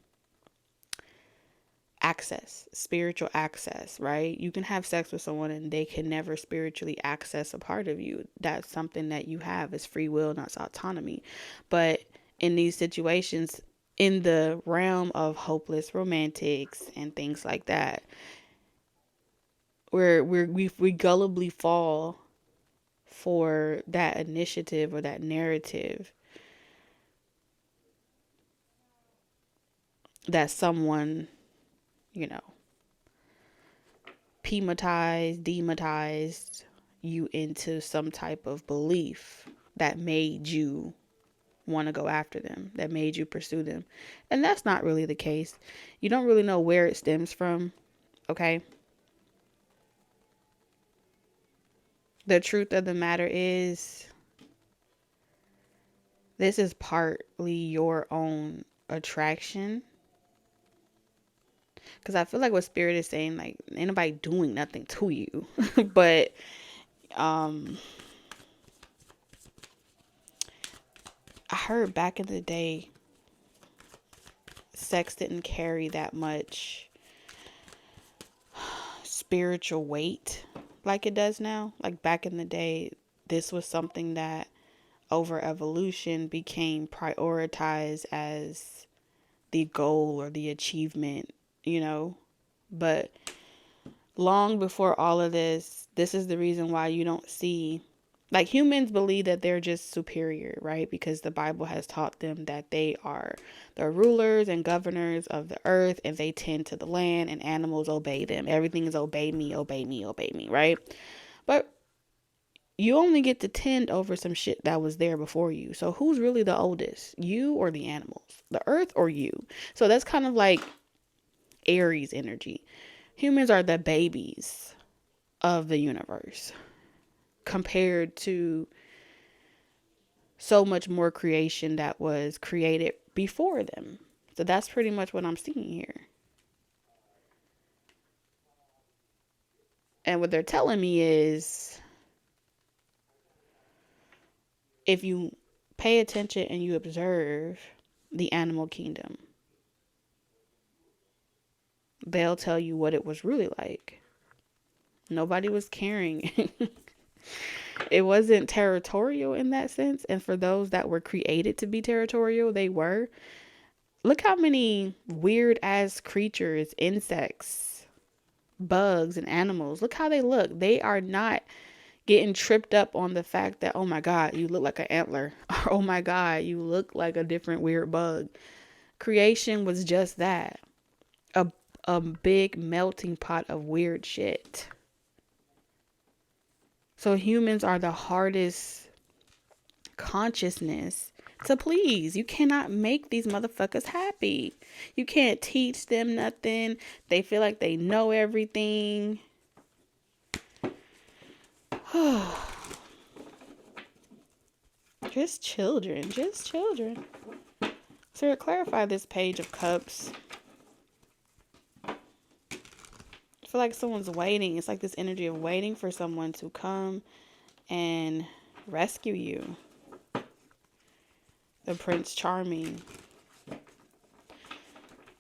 access, spiritual access, right? You can have sex with someone and they can never spiritually access a part of you. That's something that you have is free will, not autonomy. But in these situations, in the realm of hopeless romantics and things like that, where we gullibly fall for that initiative or that narrative that someone, you know, demonetized you into some type of belief that made you want to go after them, that made you pursue them. And that's not really the case. You don't really know where it stems from, okay? The truth of the matter is, this is partly your own attraction. Because I feel like what Spirit is saying, like, ain't nobody doing nothing to you. But, I heard back in the day, sex didn't carry that much spiritual weight like it does now. Like back in the day, this was something that over evolution became prioritized as the goal or the achievement, you know. But long before all of this is the reason why you don't see, like, humans believe that they're just superior, right? Because the Bible has taught them that they are the rulers and governors of the earth and they tend to the land and animals obey them. Everything is obey me, obey me, obey me, right? But you only get to tend over some shit that was there before you. So who's really the oldest? You or the animals? The earth or you? So that's kind of like Aries energy. Humans are the babies of the universe compared to so much more creation that was created before them. So that's pretty much what I'm seeing here. And what they're telling me is, if you pay attention and you observe the animal kingdom, they'll tell you what it was really like. Nobody was caring. It wasn't territorial in that sense. And for those that were created to be territorial, they were. Look how many weird ass creatures, insects, bugs, and animals. Look how they look. They are not getting tripped up on the fact that, oh my God, you look like an antler. Or, oh my God, you look like a different weird bug. Creation was just that. A big melting pot of weird shit. So humans are the hardest consciousness to please. You cannot make these motherfuckers happy. You can't teach them nothing. They feel like they know everything. Just children. So to clarify this Page of Cups feel like someone's waiting. It's like this energy of waiting for someone to come and rescue you. The Prince Charming.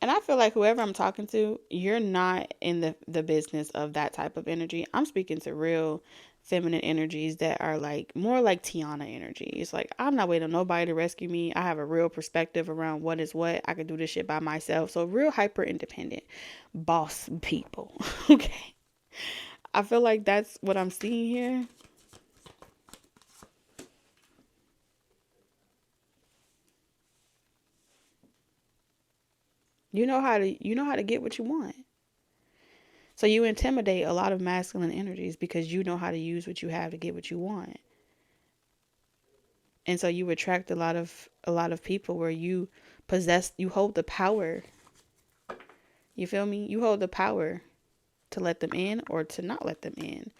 And I feel like whoever I'm talking to, you're not in the business of that type of energy. I'm speaking to real feminine energies that are like more like Tiana energy. It's like, I'm not waiting on nobody to rescue me. I have a real perspective around what is what. I can do this shit by myself. So real hyper independent boss people. Okay. I feel like that's what I'm seeing here. You know how to get what you want. So you intimidate a lot of masculine energies because you know how to use what you have to get what you want. And so you attract a lot of people where you hold the power. You feel me? You hold the power to let them in or to not let them in.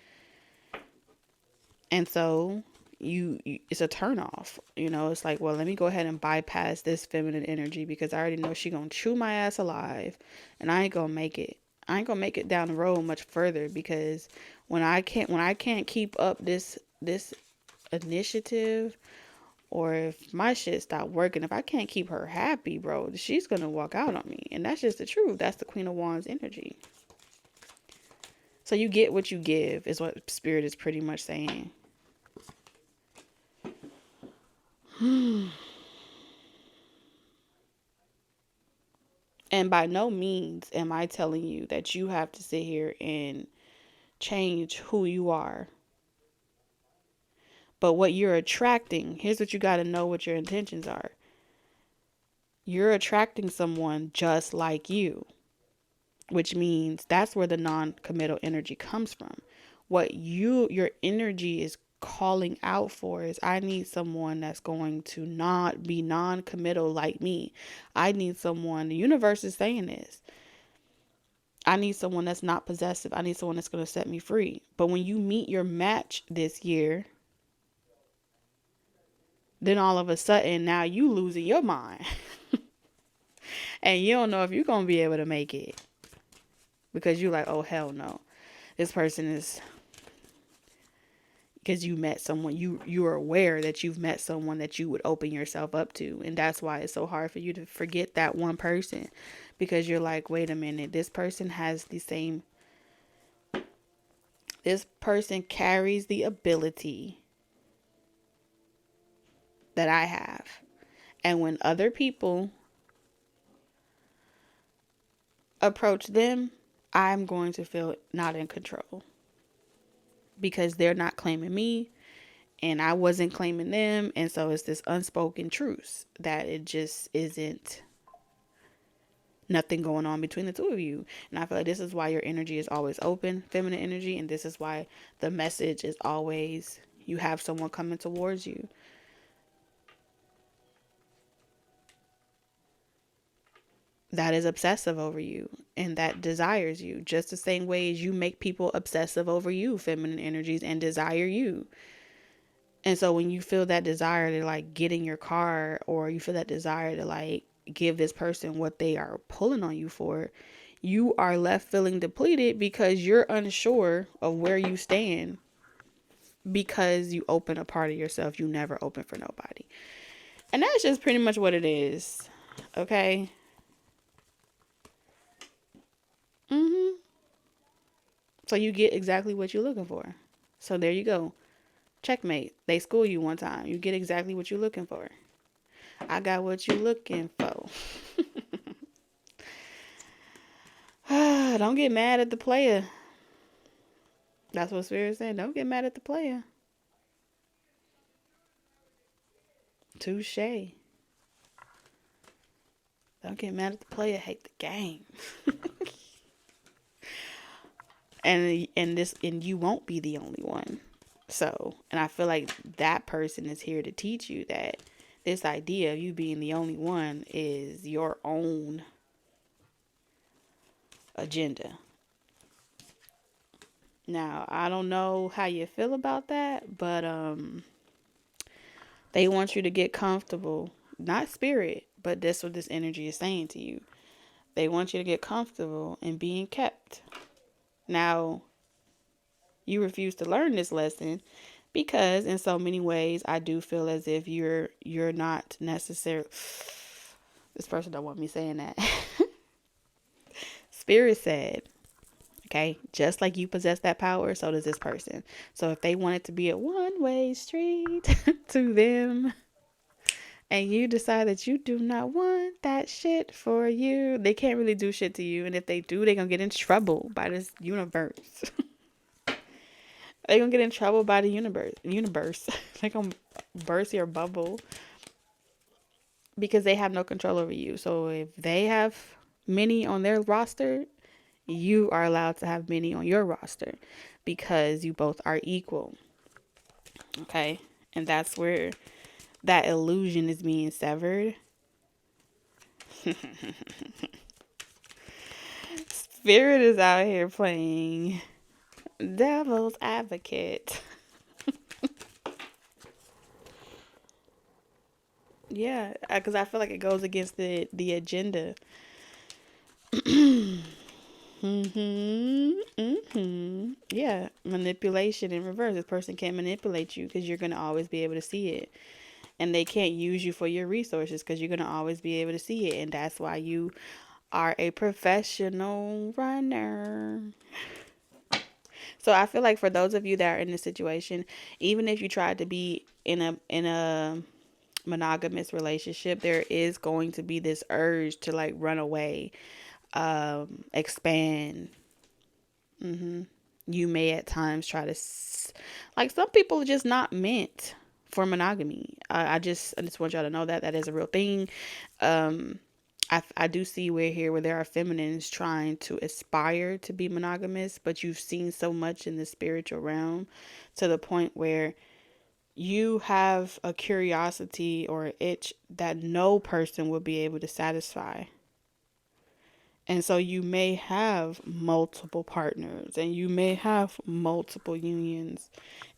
And so you it's a turn off. You know, it's like, well, let me go ahead and bypass this feminine energy because I already know she gonna chew my ass alive and I ain't gonna make it. I ain't gonna make it down the road much further because when I can't keep up this initiative, or if my shit stop working, if I can't keep her happy, bro, she's gonna walk out on me. And that's just the truth. That's the Queen of Wands energy. So you get what you give is what Spirit is pretty much saying. And by no means am I telling you that you have to sit here and change who you are. But what you're attracting, here's what you got to know what your intentions are. You're attracting someone just like you, which means that's where the non-committal energy comes from. What your energy is calling out for is, I need someone that's going to not be non-committal like me. I need someone, the universe is saying this. I need someone that's not possessive. I need someone that's going to set me free. But when you meet your match this year, then all of a sudden now you losing your mind. And you don't know if you're going to be able to make it. Because you're like, oh, hell no. This person is... Because you met someone, you're aware that you've met someone that you would open yourself up to. And that's why it's so hard for you to forget that one person. Because you're like, wait a minute, this person has the same... This person carries the ability that I have. And when other people approach them, I'm going to feel not in control. Because they're not claiming me and I wasn't claiming them. And so it's this unspoken truce that it just isn't nothing going on between the two of you. And I feel like this is why your energy is always open, feminine energy. And this is why the message is always, you have someone coming towards you. That is obsessive over you and that desires you, just the same way as you make people obsessive over you, feminine energies, and desire you. And so when you feel that desire to like get in your car, or you feel that desire to like give this person what they are pulling on you for, you are left feeling depleted because you're unsure of where you stand because you open a part of yourself you never open for nobody. And that's just pretty much what it is. Okay. So you get exactly what you're looking for. So there you go. Checkmate. They school you one time. You get exactly what you're looking for. I got what you're looking for. Don't get mad at the player. That's what Spirit's saying. Don't get mad at the player. Touche. Don't get mad at the player. Hate the game. And you won't be the only one. So, and I feel like that person is here to teach you that this idea of you being the only one is your own agenda. Now, I don't know how you feel about that, but they want you to get comfortable. Not Spirit, but that's what this energy is saying to you. They want you to get comfortable in being kept. Now, you refuse to learn this lesson because in so many ways I do feel as if you're not necessarily, this person don't want me saying that. Spirit said, okay, just like you possess that power, so does this person. So if they want it to be a one-way street to them, and you decide that you do not want that shit for you, they can't really do shit to you. And if they do, they're gonna get in trouble by this universe. They're gonna get in trouble by the universe. They're gonna burst your bubble because they have no control over you. So if they have many on their roster, you are allowed to have many on your roster because you both are equal. Okay? And that's where that illusion is being severed. Spirit is out here playing devil's advocate. Yeah, because I feel like it goes against the agenda. Yeah, manipulation in reverse. This person can't manipulate you because you're gonna always be able to see it, and they can't use you for your resources because you're gonna always be able to see it, and that's why you are a professional runner. So I feel like for those of you that are in this situation, even if you tried to be in a monogamous relationship, there is going to be this urge to like run away, expand. You may at times try to, like some people are just not meant for monogamy. I just want y'all to know that that is a real thing. I do see where there are feminines trying to aspire to be monogamous, but you've seen so much in the spiritual realm to the point where you have a curiosity or an itch that no person will be able to satisfy. And so you may have multiple partners and you may have multiple unions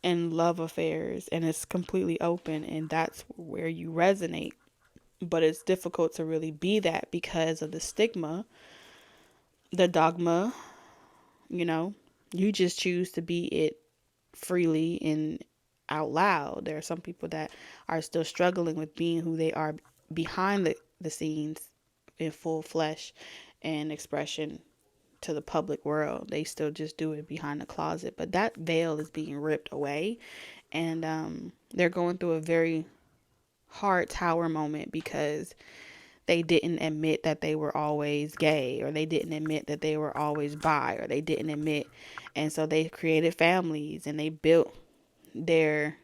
and love affairs, and it's completely open, and that's where you resonate. But it's difficult to really be that because of the stigma, the dogma, you know. You just choose to be it freely and out loud. There are some people that are still struggling with being who they are behind the scenes in full flesh and expression to the public world. They still just do it behind the closet, but that veil is being ripped away, and they're going through a very hard tower moment because they didn't admit that they were always gay, or they didn't admit that they were always bi, or they didn't admit, and so they created families and they built their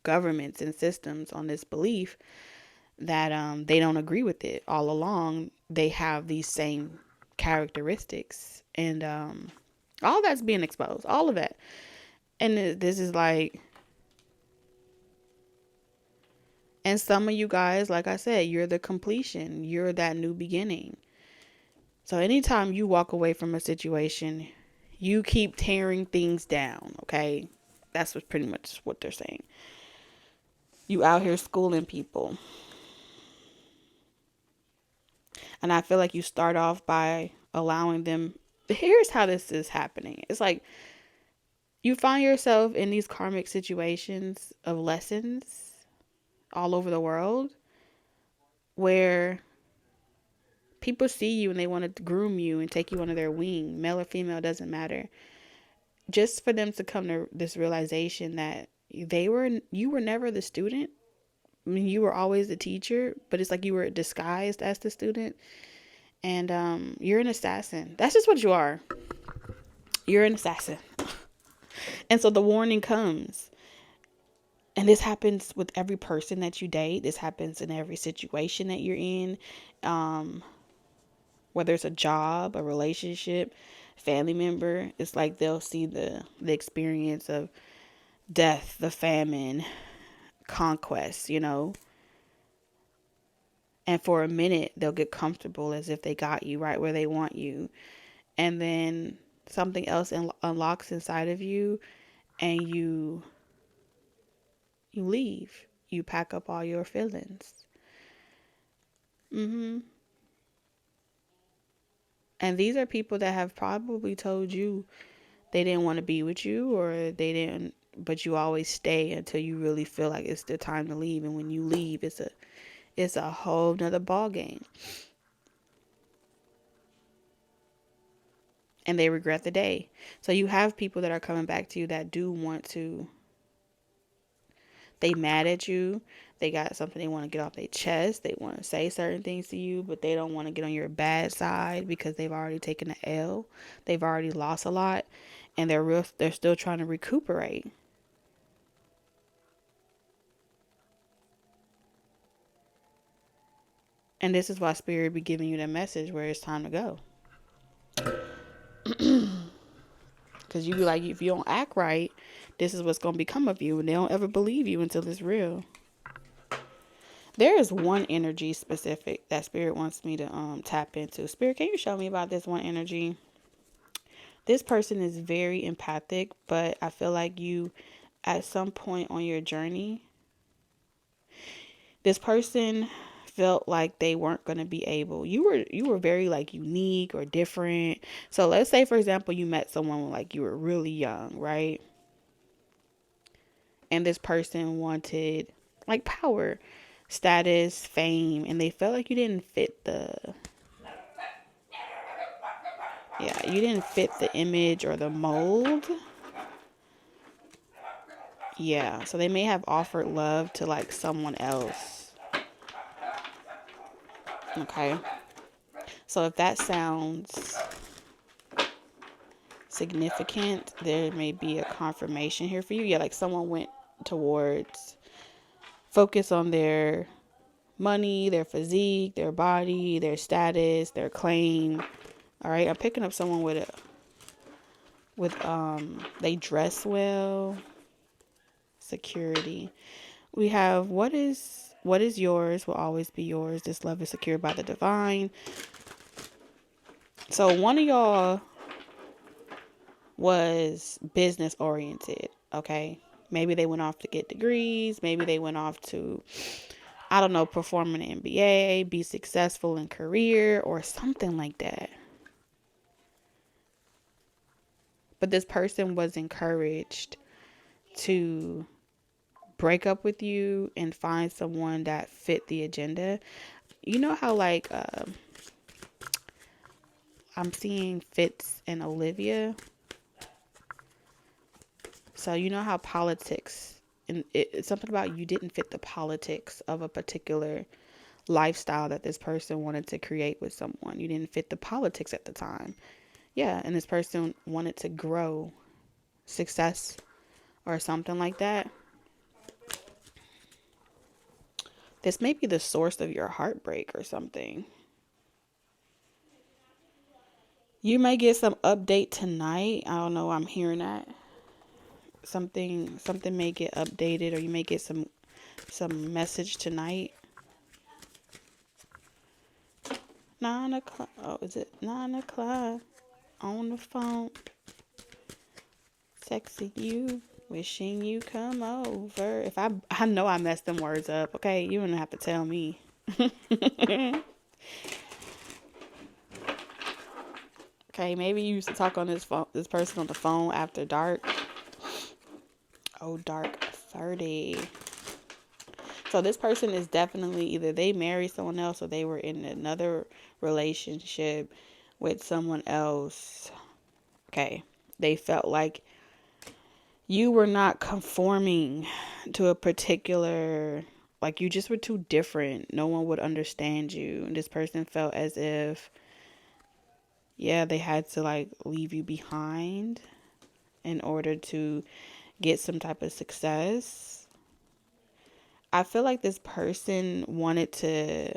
governments and systems on this belief that they don't agree with it. All along they have these same characteristics, and all that's being exposed, all of that. And this is like, and some of you guys, like I said, you're the completion, you're that new beginning. So anytime you walk away from a situation, you keep tearing things down. Okay, that's what pretty much what they're saying. You out here schooling people, and I feel like you start off by allowing them. Here's how this is happening. It's like you find yourself in these karmic situations of lessons all over the world where people see you and they want to groom you and take you under their wing. Male or female, doesn't matter. Just for them to come to this realization that you were never the student. I mean, you were always the teacher, but it's like you were disguised as the student. And you're an assassin. That's just what you are. You're an assassin. And so the warning comes. And this happens with every person that you date. This happens in every situation that you're in. Whether it's a job, a relationship, family member. It's like they'll see the experience of death, the famine, conquest, you know. And for a minute, they'll get comfortable as if they got you right where they want you. And then something else unlocks inside of you, and you leave. You pack up all your feelings. And these are people that have probably told you they didn't want to be with you, or they didn't, but you always stay until you really feel like it's the time to leave. And when you leave, it's a whole nother ball game. And they regret the day. So you have people that are coming back to you that do want to, they mad at you. They got something they want to get off their chest. They want to say certain things to you, but they don't want to get on your bad side because they've already taken the L. They've already lost a lot, and they're still trying to recuperate. And this is why Spirit be giving you that message where it's time to go. Because you be like, if you don't act right, this is what's going to become of you. And they don't ever believe you until it's real. There is one energy specific that Spirit wants me to tap into. Spirit, can you show me about this one energy? This person is very empathic, but I feel like you, at some point on your journey, this person felt like they weren't going to be able. You were very like unique or different. So let's say, for example, you met someone when, like, you were really young, right? And this person wanted like power, status, fame, and they felt like you didn't fit you didn't fit the image or the mold. Yeah, so they may have offered love to like someone else. Okay. So if that sounds significant, there may be a confirmation here for you. Yeah, like someone went towards focus on their money, their physique, their body, their status, their claim. All right, I'm picking up someone they dress well, security. We have what is yours will always be yours. This love is secured by the divine. So one of y'all was business oriented, okay? Maybe they went off to get degrees. Maybe they went off to, I don't know, perform an MBA, be successful in career or something like that. But this person was encouraged to break up with you and find someone that fit the agenda. You know how like I'm seeing Fitz and Olivia. So you know how politics, and it's something about you didn't fit the politics of a particular lifestyle that this person wanted to create with someone. You didn't fit the politics at the time. Yeah, and this person wanted to grow success or something like that. This may be the source of your heartbreak or something. You may get some update tonight. I don't know. I'm hearing that. Something may get updated, or you may get some message tonight. 9:00. Oh, is it 9:00 on the phone? Sexy you, wishing you come over. If I know I messed them words up. Okay, you don't have to tell me. Okay, maybe you used to talk on this person on the phone after dark. Oh, dark 30. So this person is definitely either they married someone else or they were in another relationship with someone else. Okay. They felt like you were not conforming to a particular, like you just were too different. No one would understand you. And this person felt as if, yeah, they had to like leave you behind in order to get some type of success. I feel like this person wanted to,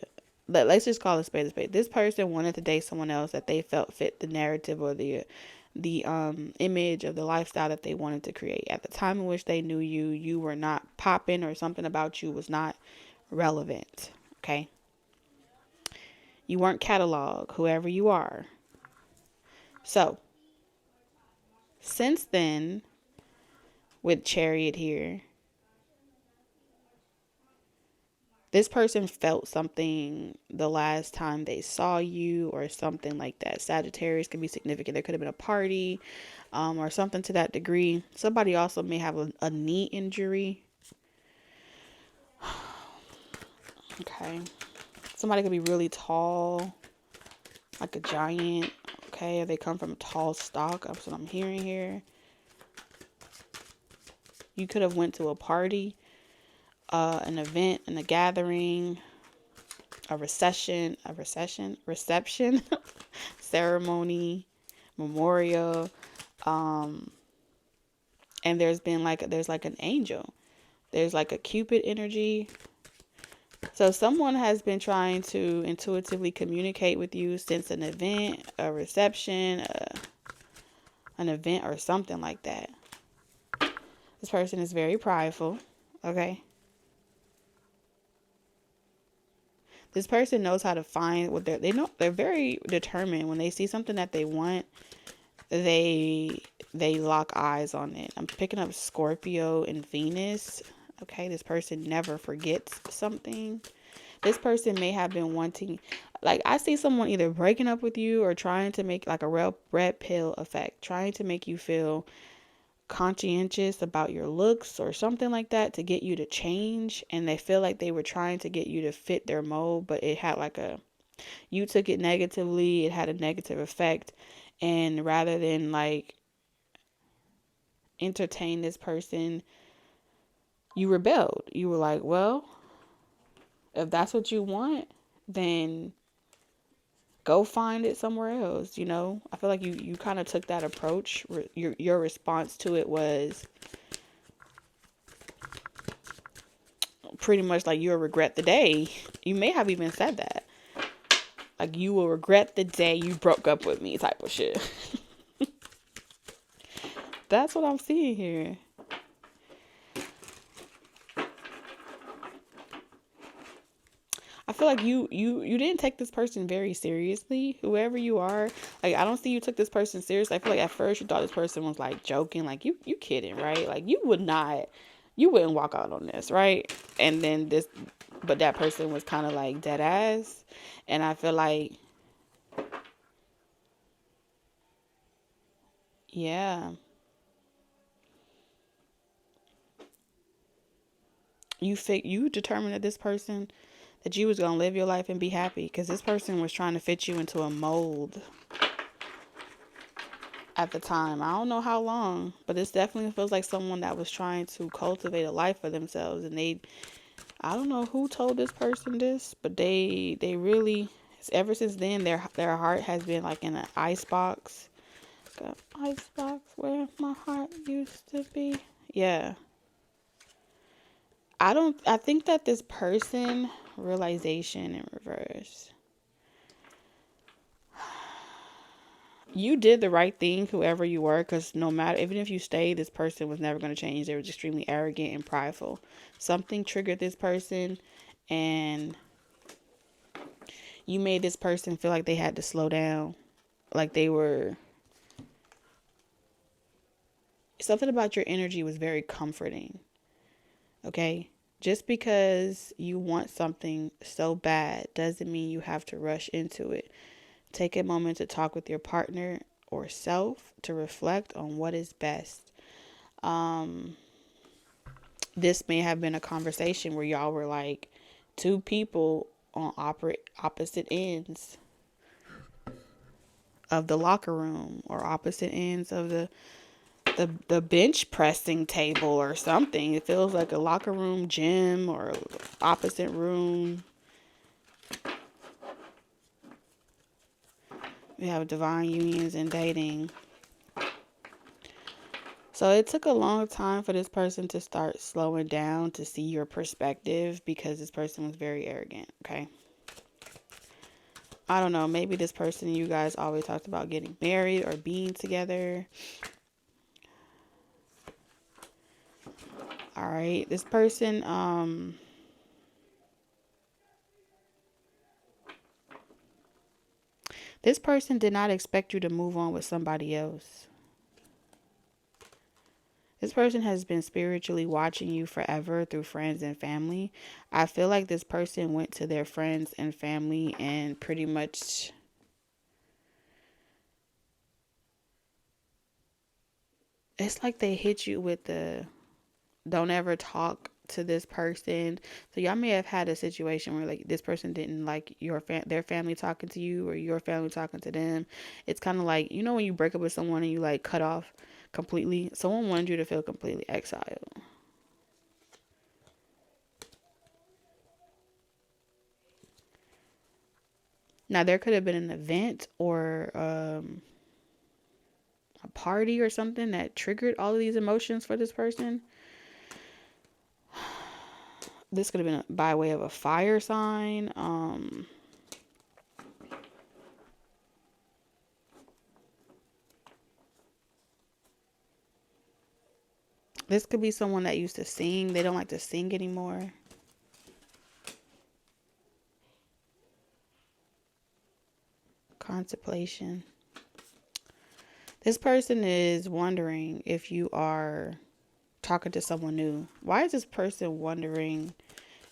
let's just call it spade a spade. This person wanted to date someone else that they felt fit the narrative or the image of the lifestyle that they wanted to create. At the time in which they knew you, you were not popping, or something about you was not relevant. Okay. You weren't catalog, whoever you are. So, since then, with Chariot here, This person felt something the last time they saw you or something like that. Sagittarius can be significant. There could have been a party or something to that degree. Somebody also may have a knee injury. Okay. Somebody could be really tall, like a giant. Okay. Or they come from a tall stock. That's what I'm hearing here. You could have went to a party, an event, and a gathering, a reception, ceremony, memorial, and there's like an angel. There's like a Cupid energy. So someone has been trying to intuitively communicate with you since an event, a reception, an event or something like that. This person is very prideful, okay? This person knows how to find what they're very determined. When they see something that they want, they lock eyes on it. I'm picking up Scorpio and Venus. Okay, this person never forgets something. This person may have been wanting, like, I see someone either breaking up with you or trying to make like a real red pill effect, trying to make you feel conscientious about your looks or something like that to get you to change. And they feel like they were trying to get you to fit their mold, but it had you took it negatively. It had a negative effect. And rather than like entertain this person, you rebelled. You were like, well, if that's what you want, then go find it somewhere else. I feel like you kind of took that approach. Your response to it was pretty much like, you'll regret the day. You may have even said that. Like, you will regret the day you broke up with me type of shit. That's what I'm seeing here. I feel like you didn't take this person very seriously, whoever you are. Like, I don't see you took this person seriously. I feel like at first you thought this person was like joking, like you kidding, right? Like, you wouldn't walk out on this, right? And then but that person was kind of like dead ass. And I feel like, yeah, you determined that you was going to live your life and be happy, because this person was trying to fit you into a mold at the time. I don't know how long, but this definitely feels like someone that was trying to cultivate a life for themselves. And I don't know who told this person this, but they really, ever since then, their heart has been like in an ice box. Got ice box where my heart used to be. Yeah. I think that this person, realization in reverse. You did the right thing, whoever you were, because no matter, even if you stayed, this person was never going to change. They were extremely arrogant and prideful. Something triggered this person, and you made this person feel like they had to slow down. Like something about your energy was very comforting. Okay? Just because you want something so bad doesn't mean you have to rush into it. Take a moment to talk with your partner or self to reflect on what is best. This may have been a conversation where y'all were like two people on opposite ends of the locker room, or opposite ends of the bench pressing table or something. It feels like a locker room gym or opposite room. We have divine unions and dating. So it took a long time for this person to start slowing down to see your perspective, because this person was very arrogant, okay? I don't know, maybe this person, you guys always talked about getting married or being together. All right, this person, did not expect you to move on with somebody else. This person has been spiritually watching you forever through friends and family. I feel like this person went to their friends and family and pretty much, it's like they hit you with the don't ever talk to this person. So y'all may have had a situation where like this person didn't like their family talking to you, or your family talking to them. It's kind of like, you know, when you break up with someone and you like cut off completely. Someone wanted you to feel completely exiled. Now there could have been an event or a party or something that triggered all of these emotions for this person. This could have been by way of a fire sign. This could be someone that used to sing. They don't like to sing anymore. Contemplation. This person is wondering if you are talking to someone new. Why is this person wondering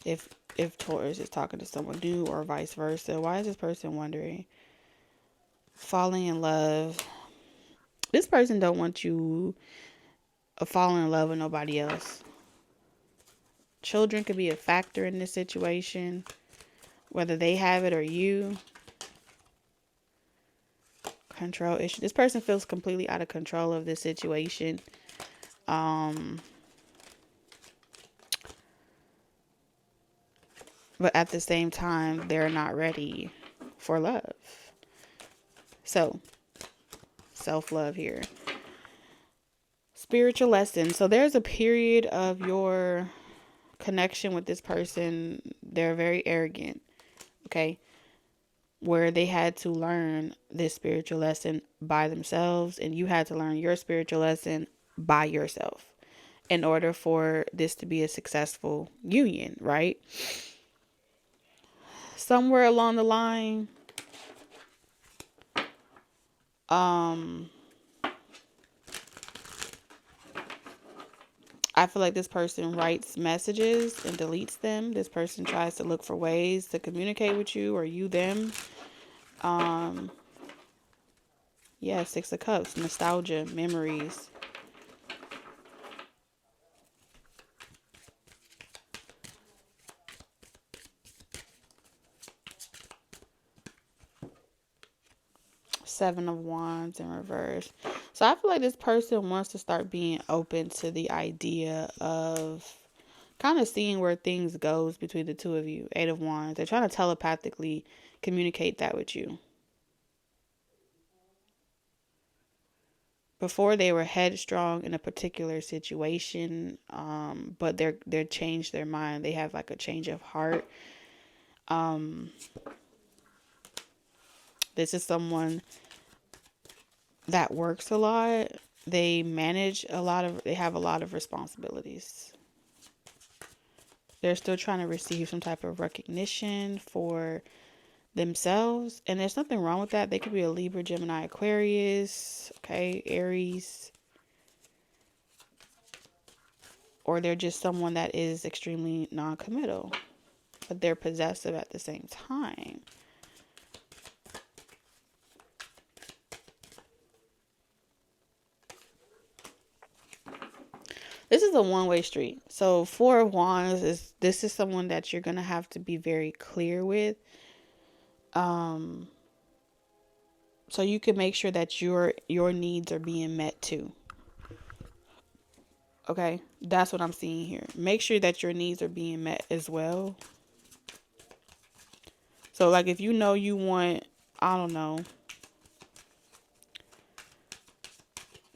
if Taurus is talking to someone new or vice versa? Why is this person wondering? Falling in love. This person don't want you falling in love with nobody else. Children could be a factor in this situation, whether they have it or you. Control issue. This person feels completely out of control of this situation. But at the same time, they're not ready for love. So, self-love here. Spiritual lesson. So there's a period of your connection with this person. They're very arrogant. Okay. Where they had to learn this spiritual lesson by themselves, and you had to learn your spiritual lesson by yourself in order for this to be a successful union, right? Somewhere along the line, I feel like this person writes messages and deletes them. This person tries to look for ways to communicate with you, or you them. Yeah, Six of Cups, nostalgia, memories. Seven of Wands in reverse. So I feel like this person wants to start being open to the idea of kind of seeing where things goes between the two of you. Eight of Wands. They're trying to telepathically communicate that with you. Before they were headstrong in a particular situation, but they're changed their mind. They have like a change of heart. This is someone that works a lot. They have a lot of responsibilities. They're still trying to receive some type of recognition for themselves. And there's nothing wrong with that. They could be a Libra, Gemini, Aquarius, okay, Aries. Or they're just someone that is extremely non-committal, but they're possessive at the same time. This is a one-way street. So Four of Wands this is someone that you're going to have to be very clear with. So you can make sure that your needs are being met too. Okay? That's what I'm seeing here. Make sure that your needs are being met as well. So like if you know you want, I don't know,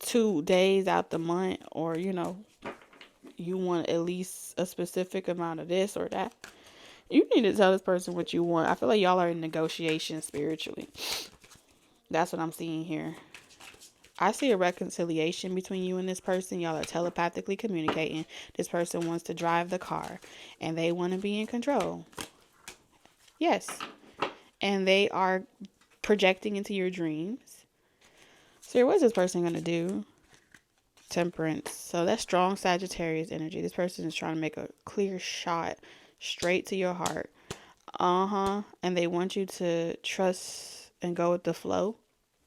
2 days out the month, or you know, you want at least a specific amount of this or that, you need to tell this person what you want. I feel like y'all are in negotiation spiritually. That's what I'm seeing here. I see a reconciliation between you and this person. Y'all are telepathically communicating. This person wants to drive the car and they want to be in control. Yes. And they are projecting into your dreams. So what is this person going to do Temperance. So that's strong Sagittarius energy. This person is trying to make a clear shot straight to your heart. And they want you to trust and go with the flow.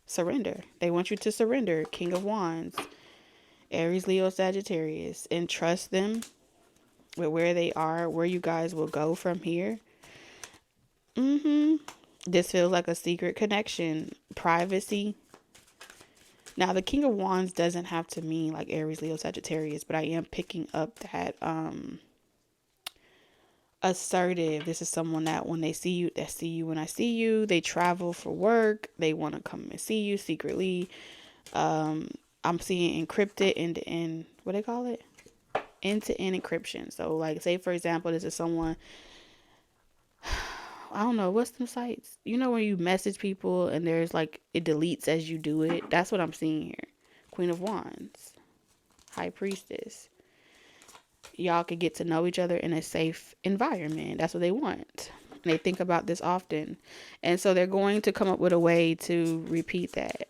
Surrender. They want you to surrender. King of Wands, Aries, Leo, Sagittarius, and trust them with where they are, where you guys will go from here. This feels like a secret connection, privacy. Now, the King of Wands doesn't have to mean like Aries, Leo, Sagittarius, but I am picking up that assertive. This is someone that when they see you, that see you when I see you. They travel for work. They want to come and see you secretly. I'm seeing encrypted end-to-end. What do they call it? End-to-end encryption. So, like, say for example, this is someone. I don't know what's the sites. You know when you message people and there's like it deletes as you do it. That's what I'm seeing here. Queen of Wands, High Priestess. Y'all could get to know each other in a safe environment. That's what they want. And they think about this often. And so they're going to come up with a way to repeat that.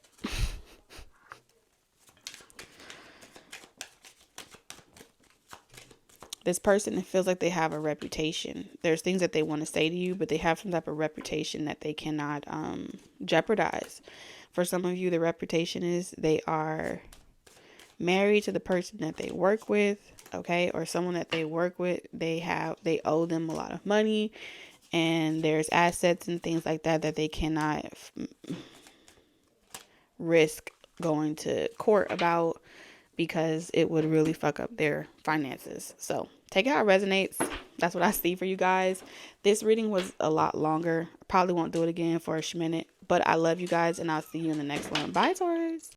This person feels like they have a reputation. There's things that they want to say to you, but they have some type of reputation that they cannot jeopardize. For some of you, the reputation is they are married to the person that they work with, okay, or someone that they work with. They owe them a lot of money, and there's assets and things like that that they cannot risk going to court about because it would really fuck up their finances. So take it how it resonates. That's what I see for you guys. This reading was a lot longer. Probably won't do it again for a minute, but I love you guys and I'll see you in the next one. Bye, Taurus.